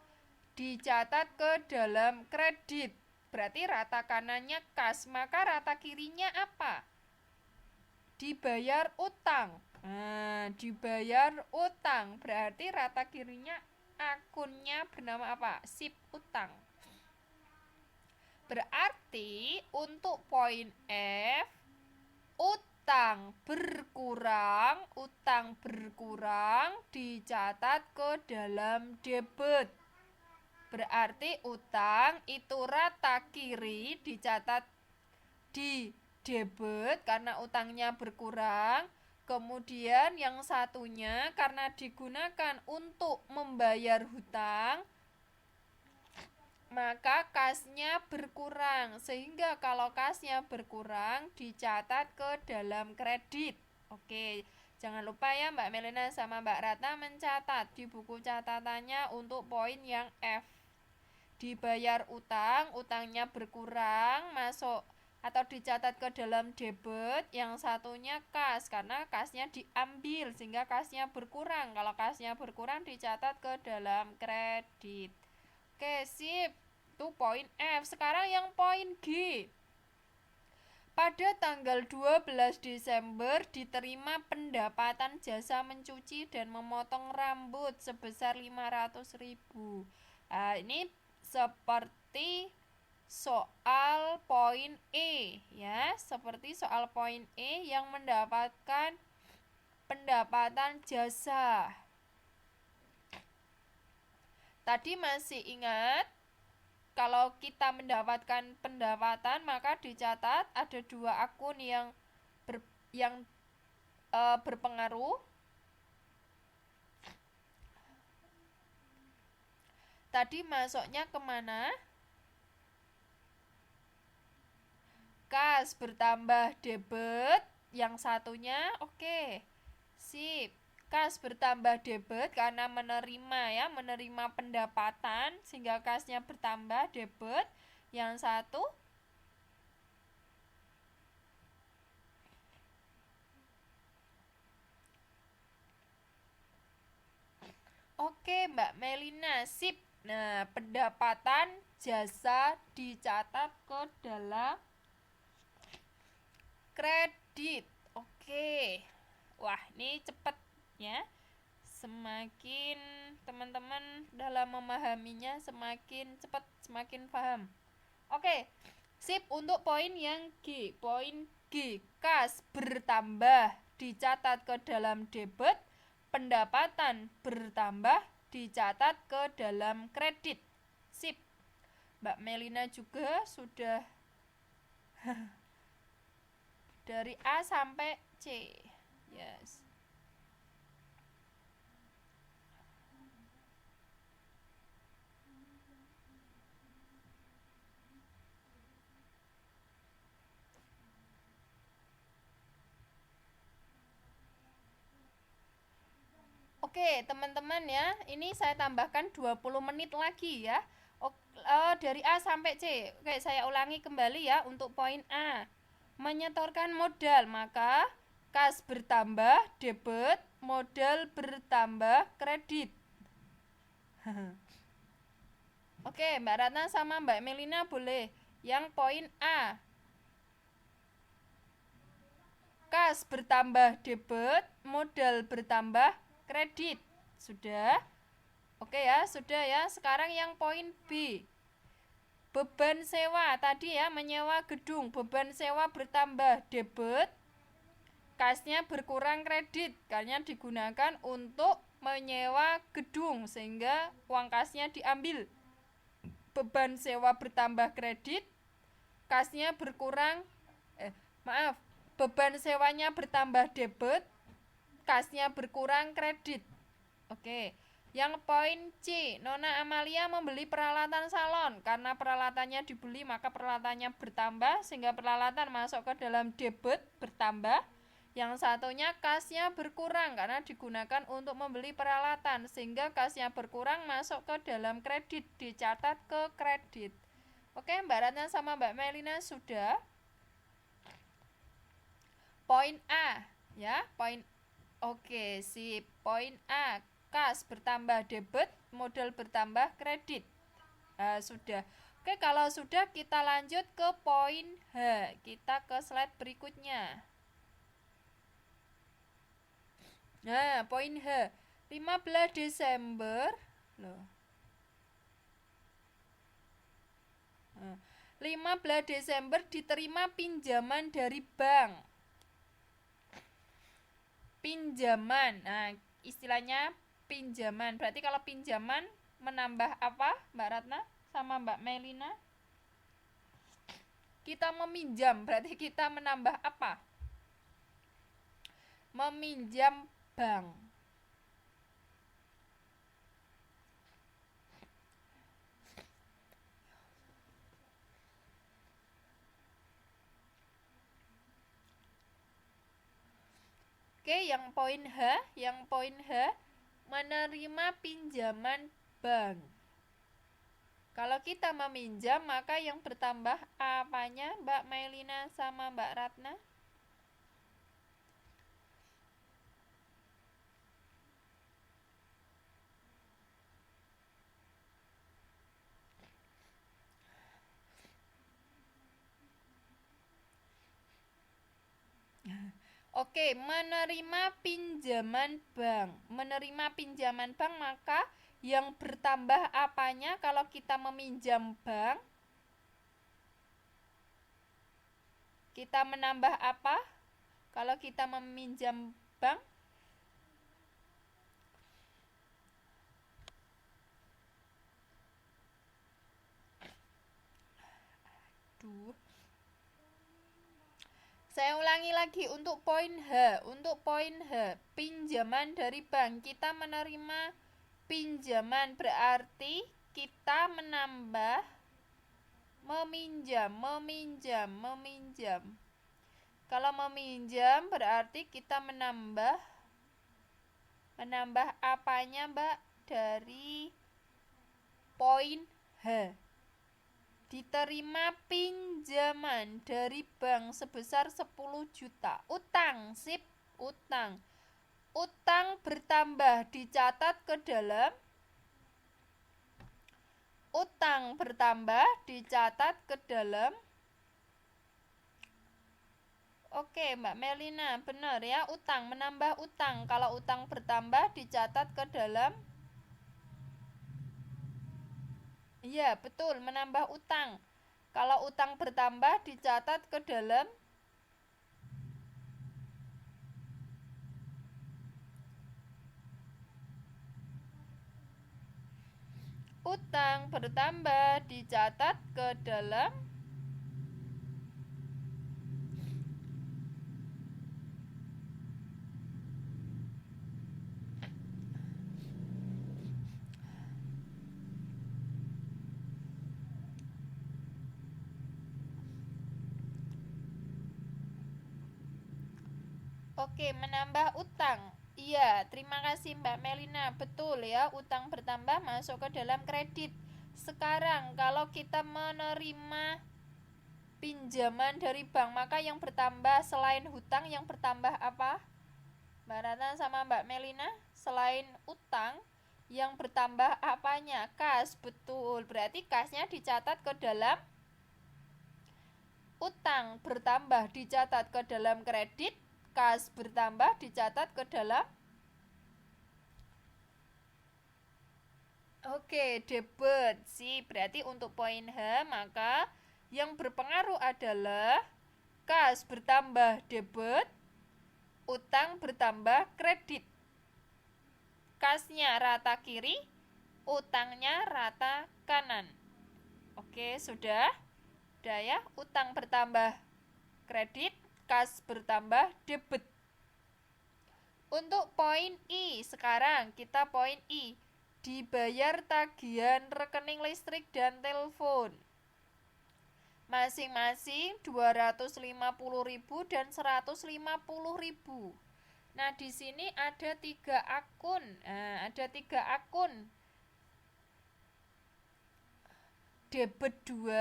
dicatat ke dalam kredit. Berarti rata kanannya kas, maka rata kirinya apa? Dibayar utang. Nah, dibayar utang. Berarti rata kirinya akunnya bernama apa? Sip utang. Berarti untuk poin F, utang berkurang dicatat ke dalam debit. Berarti utang itu rata kiri dicatat di debit karena utangnya berkurang. Kemudian yang satunya karena digunakan untuk membayar hutang, maka kasnya berkurang. Sehingga kalau kasnya berkurang dicatat ke dalam kredit. Oke, jangan lupa ya Mbak Melina sama Mbak Ratna mencatat di buku catatannya untuk poin yang F. Dibayar utang, utangnya berkurang, masuk atau dicatat ke dalam debit, yang satunya kas karena kasnya diambil sehingga kasnya berkurang. Kalau kasnya berkurang dicatat ke dalam kredit. Oke, sip. Itu poin F. Sekarang yang poin G. Pada tanggal 12 Desember diterima pendapatan jasa mencuci dan memotong rambut sebesar 500.000. Nah, ini seperti soal poin E ya, seperti soal poin E yang mendapatkan pendapatan jasa. Tadi masih ingat kalau kita mendapatkan pendapatan maka dicatat ada dua akun yang berpengaruh. Tadi masuknya kemana? Kas bertambah debit, yang satunya oke. Sip. Kas bertambah debit karena menerima pendapatan sehingga kasnya bertambah debit. Yang satu oke, Mbak Melina, sip. Nah, pendapatan jasa dicatat ke dalam kredit. Oke. Wah, ini cepet ya. Semakin teman-teman dalam memahaminya semakin cepat, semakin paham. Oke. Sip, untuk poin yang G. Poin G, kas bertambah dicatat ke dalam debit, pendapatan bertambah dicatat ke dalam kredit. Sip. Mbak Melina juga sudah dari A sampai C. Yes. Oke, teman-teman ya, ini saya tambahkan 20 menit lagi ya. Dari A sampai C. Oke, saya ulangi kembali ya untuk poin A. Menyetorkan modal, maka kas bertambah debit, modal bertambah kredit. Oke, Mbak Ratna sama Mbak Melina boleh. Yang poin A. Kas bertambah debit, modal bertambah kredit. Sudah? Oke ya, sudah ya. Sekarang yang poin B. Beban sewa tadi ya, menyewa gedung, beban sewa bertambah debit, kasnya berkurang kredit karena digunakan untuk menyewa gedung sehingga uang kasnya diambil. Beban sewa bertambah kredit, kasnya berkurang beban sewanya bertambah debit, kasnya berkurang kredit. Oke. Yang poin C, Nona Amalia membeli peralatan salon. Karena peralatannya dibeli, maka peralatannya bertambah, sehingga peralatan masuk ke dalam debit, bertambah. Yang satunya kasnya berkurang, karena digunakan untuk membeli peralatan, sehingga kasnya berkurang, masuk ke dalam kredit, dicatat ke kredit. Oke, Mbak Ratna sama Mbak Melina sudah. Poin A, ya, poin. Oke, si poin A. Kas bertambah debit, modal bertambah kredit. Sudah. Oke, kalau sudah kita lanjut ke poin H. Kita ke slide berikutnya. Nah, poin H. 15 Desember. Loh. 15 Desember diterima pinjaman dari bank. Pinjaman. Nah, istilahnya pinjaman. Berarti kalau pinjaman menambah apa, Mbak Ratna sama Mbak Melina? Kita meminjam, berarti kita menambah apa? Meminjam bank. Oke, yang poin H menerima pinjaman bank. Kalau kita meminjam, maka yang bertambah apanya, Mbak Melina sama Mbak Ratna? Oke, menerima pinjaman bank. Menerima pinjaman bank, maka yang bertambah apanya kalau kita meminjam bank? Kita menambah apa kalau kita meminjam bank? Saya ulangi lagi untuk poin H. Untuk poin H, pinjaman dari bank. Kita menerima pinjaman berarti kita menambah meminjam. Kalau meminjam berarti kita menambah apanya, Mbak? Dari poin H. Diterima pinjaman dari bank sebesar 10 juta. Utang, sip, utang. Utang bertambah dicatat ke dalam Oke, Mbak Melina, benar ya, utang, menambah utang. Kalau utang bertambah dicatat ke dalam Iya, betul, menambah utang. Kalau utang bertambah dicatat ke dalam utang bertambah dicatat ke dalam Oke, menambah utang. Iya, terima kasih Mbak Melina. Betul ya, utang bertambah masuk ke dalam kredit. Sekarang kalau kita menerima pinjaman dari bank, maka yang bertambah selain hutang yang bertambah apa? Mbak Ratna sama Mbak Melina, selain utang yang bertambah apanya? Kas, betul. Berarti kasnya dicatat ke dalam utang, bertambah dicatat ke dalam kredit, kas bertambah dicatat ke dalam debit. Berarti untuk poin H, maka yang berpengaruh adalah kas bertambah debit, utang bertambah kredit. Kasnya rata kiri, utangnya rata kanan. Oke, sudah? Udah ya, utang bertambah kredit, kas bertambah debit. Untuk poin I, sekarang kita poin I. Dibayar tagihan rekening listrik dan telepon. Masing-masing 250.000 dan 150.000. Nah, di sini ada 3 akun. Ada 3 akun. Debit 2,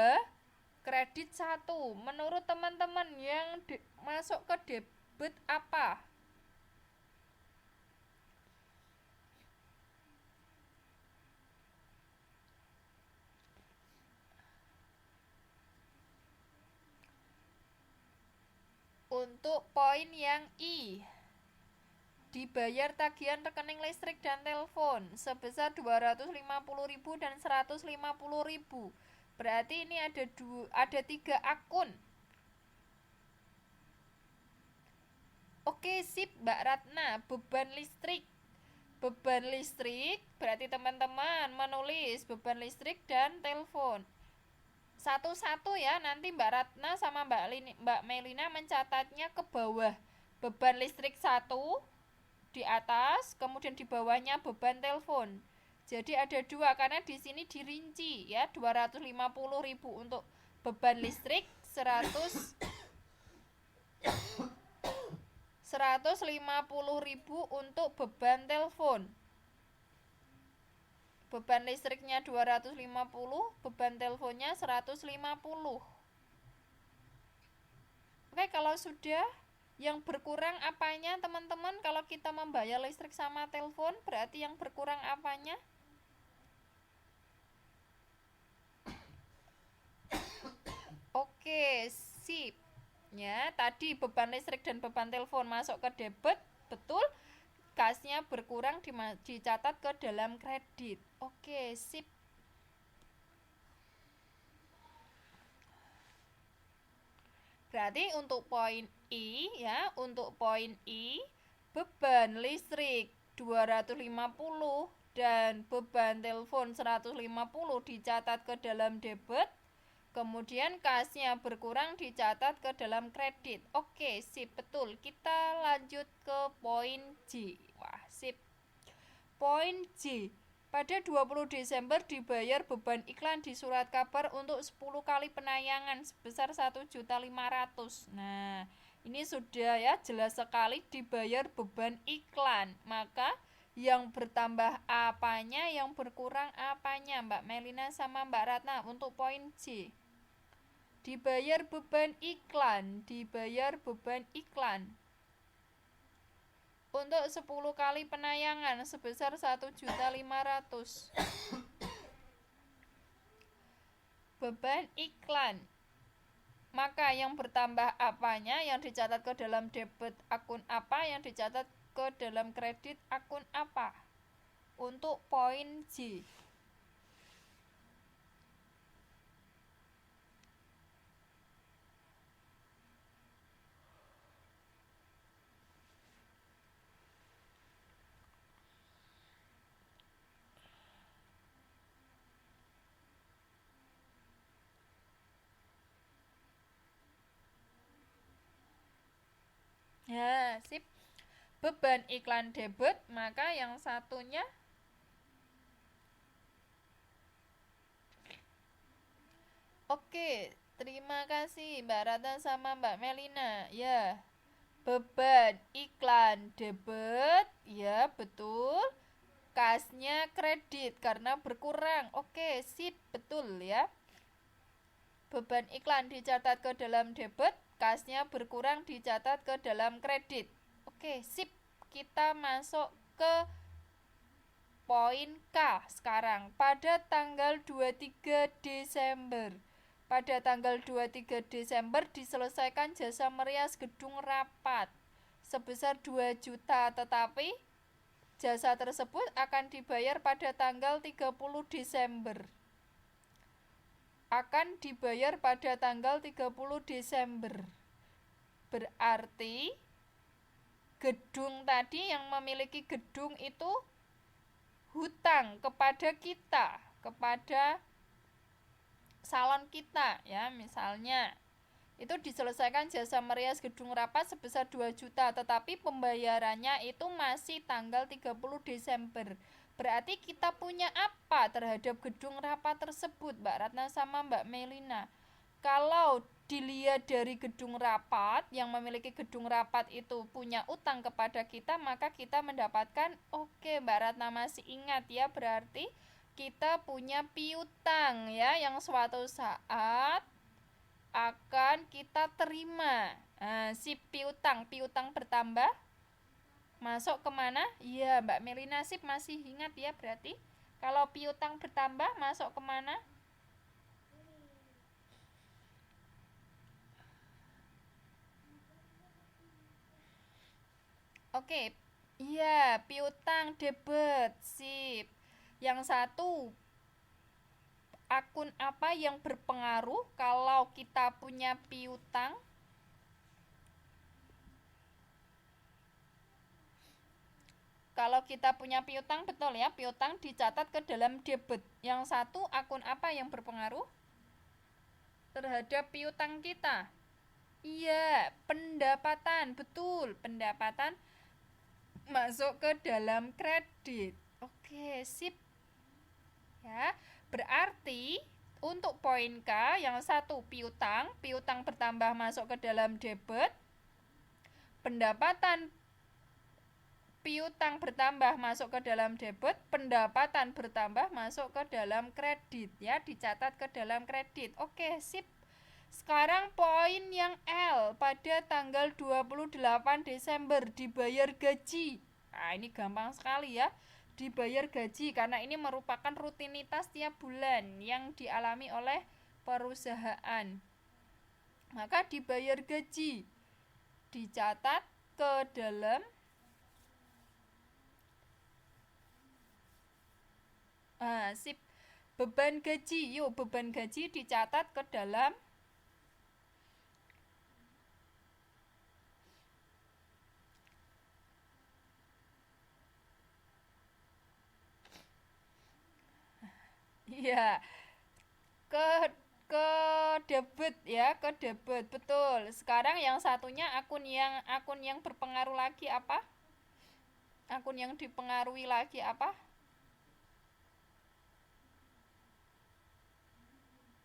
kredit 1. Menurut teman-teman yang masuk ke debit apa? Untuk poin yang I, dibayar tagihan rekening listrik dan telepon sebesar 250.000 dan 150.000. Berarti ini ada 3 akun. Oke, sip Mbak Ratna. Beban listrik berarti teman-teman menulis beban listrik dan telepon satu-satu ya. Nanti Mbak Ratna sama Mbak Melina mencatatnya ke bawah. Beban listrik 1 di atas, kemudian di bawahnya beban telepon. Jadi ada 2 karena di sini dirinci ya, 250.000 untuk beban listrik, 150.000 untuk beban telepon. Beban listriknya 250, beban teleponnya 150. Oke, kalau sudah, yang berkurang apanya teman-teman? Kalau kita membayar listrik sama telepon, berarti yang berkurang apanya? Oke, sip. Ya, tadi beban listrik dan beban telepon masuk ke debit, betul. Kasnya berkurang dicatat ke dalam kredit. Oke, sip. Berarti untuk poin I ya, untuk poin I, beban listrik 250 dan beban telepon 150 dicatat ke dalam debit. Kemudian kasnya berkurang dicatat ke dalam kredit. Oke, sip, betul. Kita lanjut ke poin J. Wah, sip. Poin J. Pada 20 Desember dibayar beban iklan di surat kabar untuk 10 kali penayangan sebesar 1.500.000. Nah, ini sudah ya jelas sekali dibayar beban iklan. Maka yang bertambah apanya, yang berkurang apanya, Mbak Melina sama Mbak Ratna untuk poin J. Dibayar beban iklan, untuk 10 kali penayangan sebesar 1.500.000. Beban iklan. Maka yang bertambah apanya, yang dicatat ke dalam debit akun apa, yang dicatat ke dalam kredit akun apa? Untuk poin J. Ya, sip. Beban iklan debit, maka yang satunya oke. Terima kasih Mbak Ratna sama Mbak Melina. Ya, beban iklan debit, ya betul. Kasnya kredit karena berkurang. Oke, sip, betul ya. Beban iklan dicatat ke dalam debit, kasnya berkurang dicatat ke dalam kredit. Oke, sip. Kita masuk ke poin K sekarang. Pada tanggal 23 Desember. Pada tanggal 23 Desember diselesaikan jasa merias gedung rapat sebesar 2 juta, tetapi jasa tersebut akan dibayar pada tanggal 30 Desember. Akan dibayar pada tanggal 30 Desember. Berarti gedung tadi, yang memiliki gedung itu hutang kepada kita, kepada salon kita ya, misalnya itu diselesaikan jasa merias gedung rapat sebesar 2 juta, tetapi pembayarannya itu masih tanggal 30 Desember. Berarti kita punya apa terhadap gedung rapat tersebut, Mbak Ratna sama Mbak Melina? Kalau dilihat dari gedung rapat, yang memiliki gedung rapat itu punya utang kepada kita, maka kita mendapatkan, oke, Mbak Ratna masih ingat ya, berarti kita punya piutang ya, yang suatu saat akan kita terima. Nah, si piutang bertambah masuk kemana? Iya, Mbak Melina sip masih ingat ya, berarti kalau piutang bertambah masuk kemana? Oke, iya, piutang debit, sip. Yang satu, akun apa yang berpengaruh kalau kita punya piutang? Kalau kita punya piutang, betul ya, piutang dicatat ke dalam debit. Yang satu, akun apa yang berpengaruh terhadap piutang kita? Iya, pendapatan, betul. Pendapatan masuk ke dalam kredit. Oke, sip. Ya, berarti untuk poin K, yang satu piutang bertambah masuk ke dalam debit. Pendapatan piutang bertambah masuk ke dalam debit, pendapatan bertambah masuk ke dalam kredit ya, dicatat ke dalam kredit. Oke, sip. Sekarang poin yang L, pada tanggal 28 Desember dibayar gaji. Nah, ini gampang sekali ya. Dibayar gaji karena ini merupakan rutinitas tiap bulan yang dialami oleh perusahaan. Maka dibayar gaji dicatat ke dalam sip. Beban gaji, yuk beban gaji dicatat ke dalam iya, ke debit ya, ke debit, betul. Sekarang yang satunya akun yang berpengaruh lagi apa? Akun yang dipengaruhi lagi apa?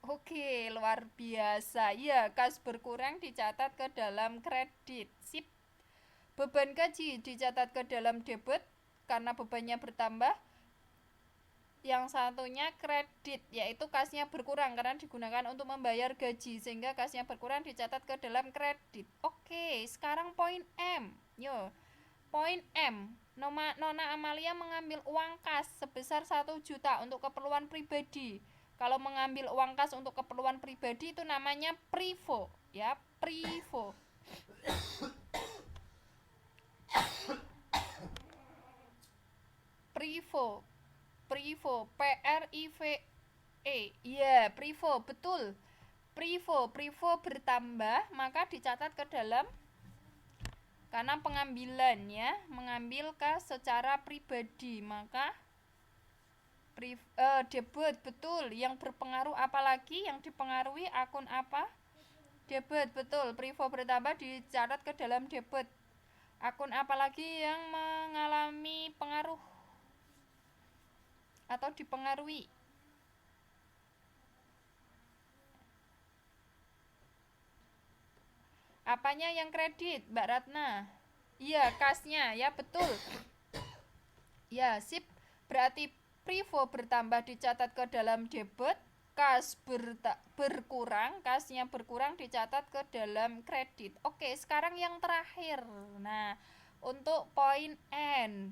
Oke, luar biasa. Ya, kas berkurang dicatat ke dalam kredit. Sip. Beban gaji dicatat ke dalam debit karena bebannya bertambah. Yang satunya kredit, yaitu kasnya berkurang karena digunakan untuk membayar gaji, sehingga kasnya berkurang dicatat ke dalam kredit. Oke, sekarang poin M. Yo, poin M. Nona Amalia mengambil uang kas sebesar 1 juta untuk keperluan pribadi. Kalau mengambil uang kas untuk keperluan pribadi itu namanya privo, ya, privo. Privo. Privo, PRIVE. Iya, privo, betul. Privo bertambah maka dicatat ke dalam, karena pengambilan ya, mengambil kas secara pribadi, maka debit, betul. Yang berpengaruh apalagi yang dipengaruhi akun apa? Debit, betul. Privo bertambah dicatat ke dalam debit. Akun apa lagi yang mengalami pengaruh atau dipengaruhi? Apanya yang kredit, Mbak Ratna? Iya, kasnya, ya betul. Ya, sip. Berarti privo bertambah dicatat ke dalam debit, kas berkurang, kasnya berkurang dicatat ke dalam kredit. Oke, sekarang yang terakhir. Nah, untuk poin N.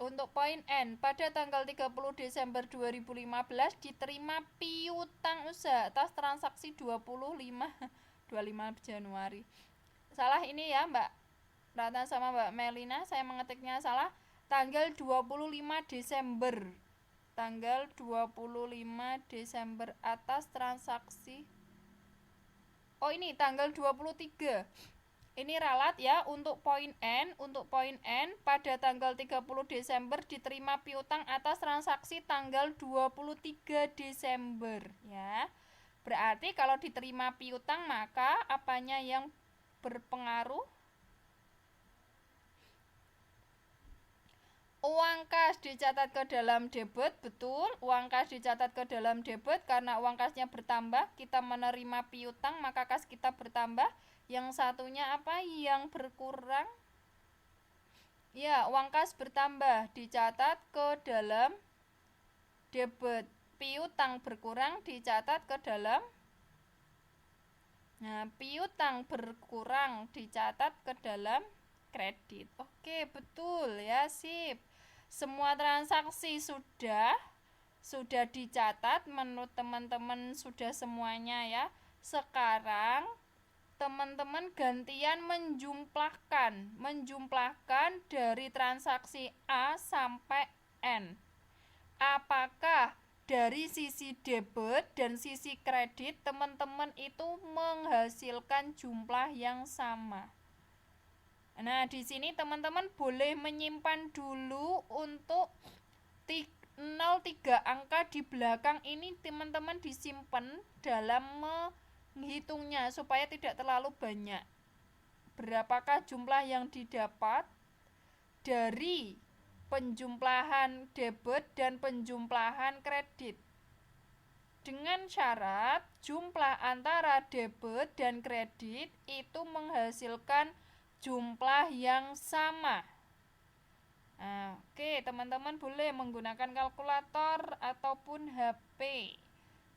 Untuk poin N, pada tanggal 30 Desember 2015 diterima piutang usaha atas transaksi 25 Januari. Salah ini ya, Mbak Ratna sama Mbak Melina, saya mengetiknya salah. Tanggal 25 Desember. Tanggal 25 Desember atas transaksi. Oh, ini tanggal 23. Ini ralat ya untuk poin N. Untuk poin N pada tanggal 30 Desember diterima piutang atas transaksi tanggal 23 Desember ya. Berarti kalau diterima piutang maka apanya yang berpengaruh? Uang kas dicatat ke dalam debit, betul. Uang kas dicatat ke dalam debit karena uang kasnya bertambah, kita menerima piutang maka kas kita bertambah. Yang satunya apa yang berkurang? Ya, uang kas bertambah dicatat ke dalam debit. Piutang berkurang dicatat ke dalam. Nah, piutang berkurang dicatat ke dalam kredit. Oke, betul ya, sip. Semua transaksi sudah dicatat menurut teman-teman, sudah semuanya ya. Sekarang teman-teman gantian menjumlahkan dari transaksi A sampai N. Apakah dari sisi debit dan sisi kredit teman-teman itu menghasilkan jumlah yang sama? Nah, di sini teman-teman boleh menyimpan dulu untuk 03 angka di belakang ini, teman-teman disimpan dalam menghitungnya supaya tidak terlalu banyak. Berapakah jumlah yang didapat dari penjumlahan debit dan penjumlahan kredit? Dengan syarat jumlah antara debit dan kredit itu menghasilkan jumlah yang sama. Nah, oke, teman-teman boleh menggunakan kalkulator ataupun HP.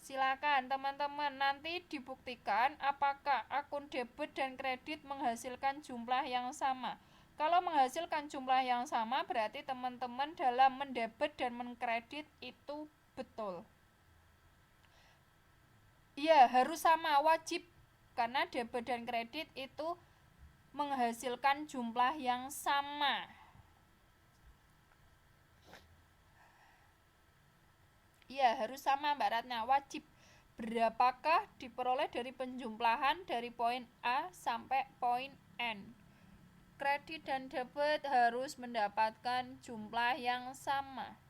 Silakan teman-teman, nanti dibuktikan apakah akun debit dan kredit menghasilkan jumlah yang sama. Kalau menghasilkan jumlah yang sama, berarti teman-teman dalam mendebit dan mengkredit itu betul. Iya, harus sama, wajib. Karena debit dan kredit itu menghasilkan jumlah yang sama. Iya, harus sama Mbak Ratna, wajib. Berapakah diperoleh dari penjumlahan dari poin A sampai poin N? Kredit dan debit harus mendapatkan jumlah yang sama.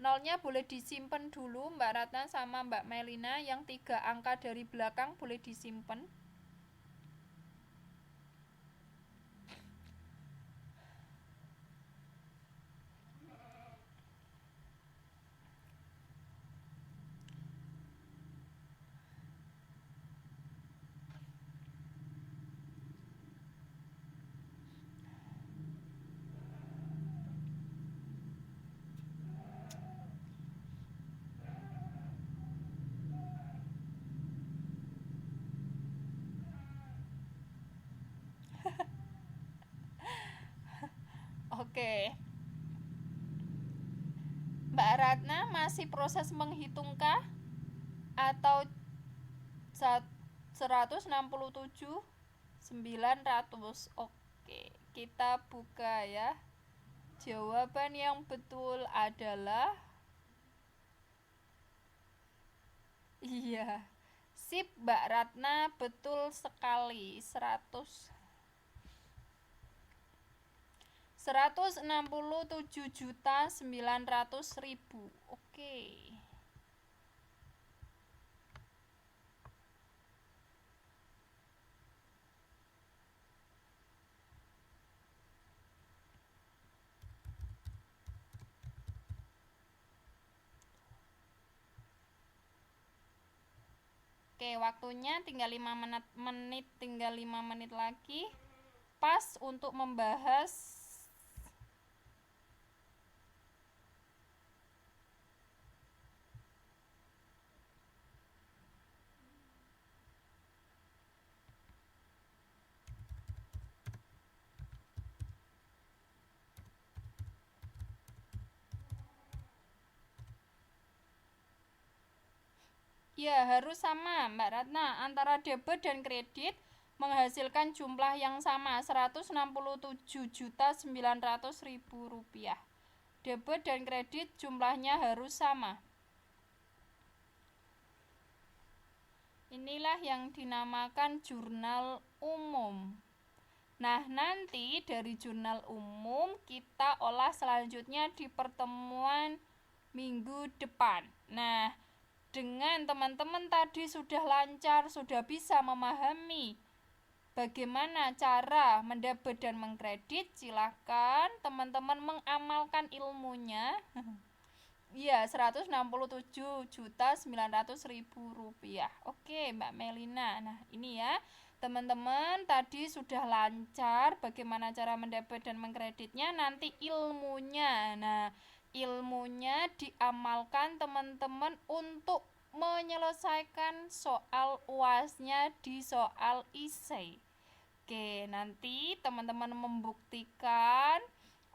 Nolnya boleh disimpan dulu Mbak Ratna sama Mbak Melina, yang 3 angka dari belakang boleh disimpan. Oke. Mbak Ratna masih proses menghitungkah? Atau 167.900? Oke, kita buka ya. Jawaban yang betul adalah iya. Sip Mbak Ratna, betul sekali. 167.900.000. Oke. Oke, waktunya tinggal 5 menit, tinggal 5 menit lagi. Pas untuk membahas ya, harus sama Mbak Ratna, antara debit dan kredit menghasilkan jumlah yang sama, Rp167.900.000. Debit dan kredit jumlahnya harus sama. Inilah yang dinamakan jurnal umum. Nah, nanti dari jurnal umum kita olah selanjutnya di pertemuan minggu depan. Nah, dengan teman-teman tadi sudah lancar, sudah bisa memahami bagaimana cara mendebit dan mengkredit, silakan teman-teman mengamalkan ilmunya. Iya, Rp167.900.000. Oke, Mbak Melina. Nah, ini ya, teman-teman tadi sudah lancar bagaimana cara mendebit dan mengkreditnya, nanti ilmunya. Nah, ilmunya diamalkan teman-teman untuk menyelesaikan soal UAS-nya di soal essay. Oke, nanti teman-teman membuktikan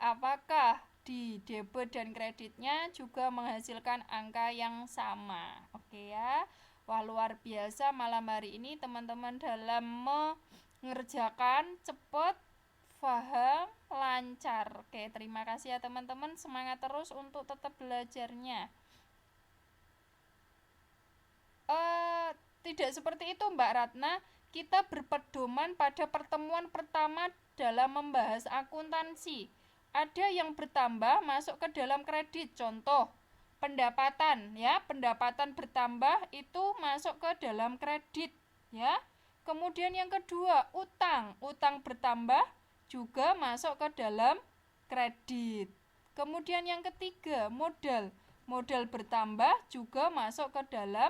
apakah di debit dan kreditnya juga menghasilkan angka yang sama. Oke ya. Wah, luar biasa malam hari ini teman-teman dalam mengerjakan cepat, paham, lancar. Oke, terima kasih ya teman-teman. Semangat terus untuk tetap belajarnya. Tidak seperti itu Mbak Ratna. Kita berpedoman pada pertemuan pertama dalam membahas akuntansi. Ada yang bertambah masuk ke dalam kredit. Contoh, pendapatan ya, pendapatan bertambah itu masuk ke dalam kredit ya. Kemudian yang kedua, utang. Utang bertambah juga masuk ke dalam kredit. Kemudian yang ketiga, modal. Modal bertambah juga masuk ke dalam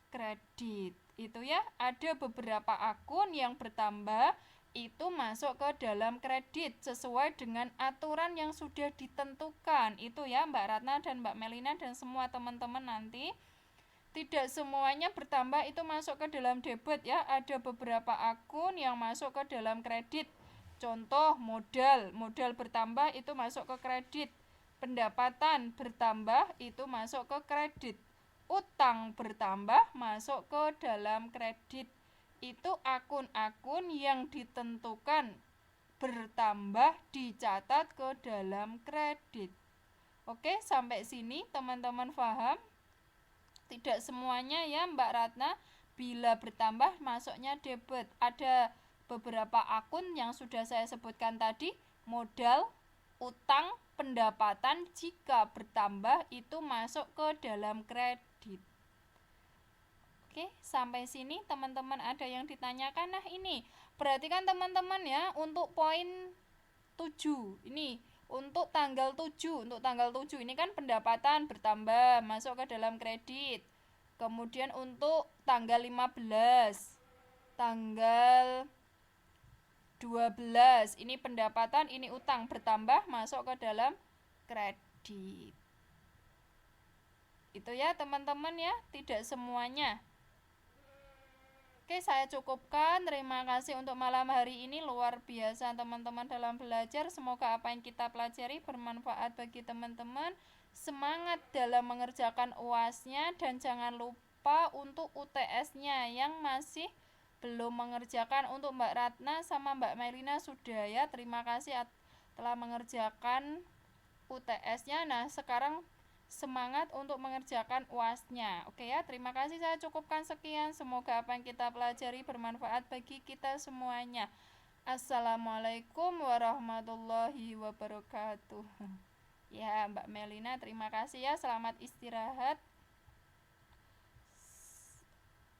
kredit. Itu ya, ada beberapa akun yang bertambah itu masuk ke dalam kredit sesuai dengan aturan yang sudah ditentukan. Itu ya Mbak Ratna dan Mbak Melina dan semua teman-teman nanti. Tidak semuanya bertambah itu masuk ke dalam debit ya. Ada beberapa akun yang masuk ke dalam kredit. Contoh modal, modal bertambah itu masuk ke kredit. Pendapatan bertambah itu masuk ke kredit. Utang bertambah masuk ke dalam kredit. Itu akun-akun yang ditentukan bertambah dicatat ke dalam kredit. Oke, sampai sini teman-teman paham? Tidak semuanya ya Mbak Ratna, bila bertambah masuknya debit. Ada beberapa akun yang sudah saya sebutkan tadi, modal, utang, pendapatan jika bertambah itu masuk ke dalam kredit. Oke, sampai sini teman-teman ada yang ditanyakan. Nah, ini perhatikan teman-teman ya, untuk poin 7. Ini untuk tanggal 7. Untuk tanggal 7 ini kan pendapatan bertambah masuk ke dalam kredit. Kemudian untuk tanggal 15, tanggal 12 ini pendapatan, ini utang bertambah masuk ke dalam kredit. Itu ya teman-teman ya, tidak semuanya. Oke, saya cukupkan. Terima kasih untuk malam hari ini. Luar biasa teman-teman dalam belajar. Semoga apa yang kita pelajari bermanfaat bagi teman-teman. Semangat dalam mengerjakan UAS-nya dan jangan lupa untuk UTS-nya yang masih belum mengerjakan. Untuk Mbak Ratna sama Mbak Melina sudah ya. Terima kasih telah mengerjakan UTS-nya. Nah, sekarang semangat untuk mengerjakan UAS-nya. Oke ya, terima kasih, saya cukupkan sekian. Semoga apa yang kita pelajari bermanfaat bagi kita semuanya. Assalamualaikum warahmatullahi wabarakatuh. Ya, Mbak Melina, terima kasih ya. Selamat istirahat.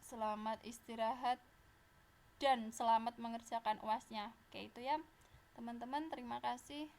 Selamat istirahat dan selamat mengerjakan UAS-nya. Oke, itu ya. Teman-teman, terima kasih.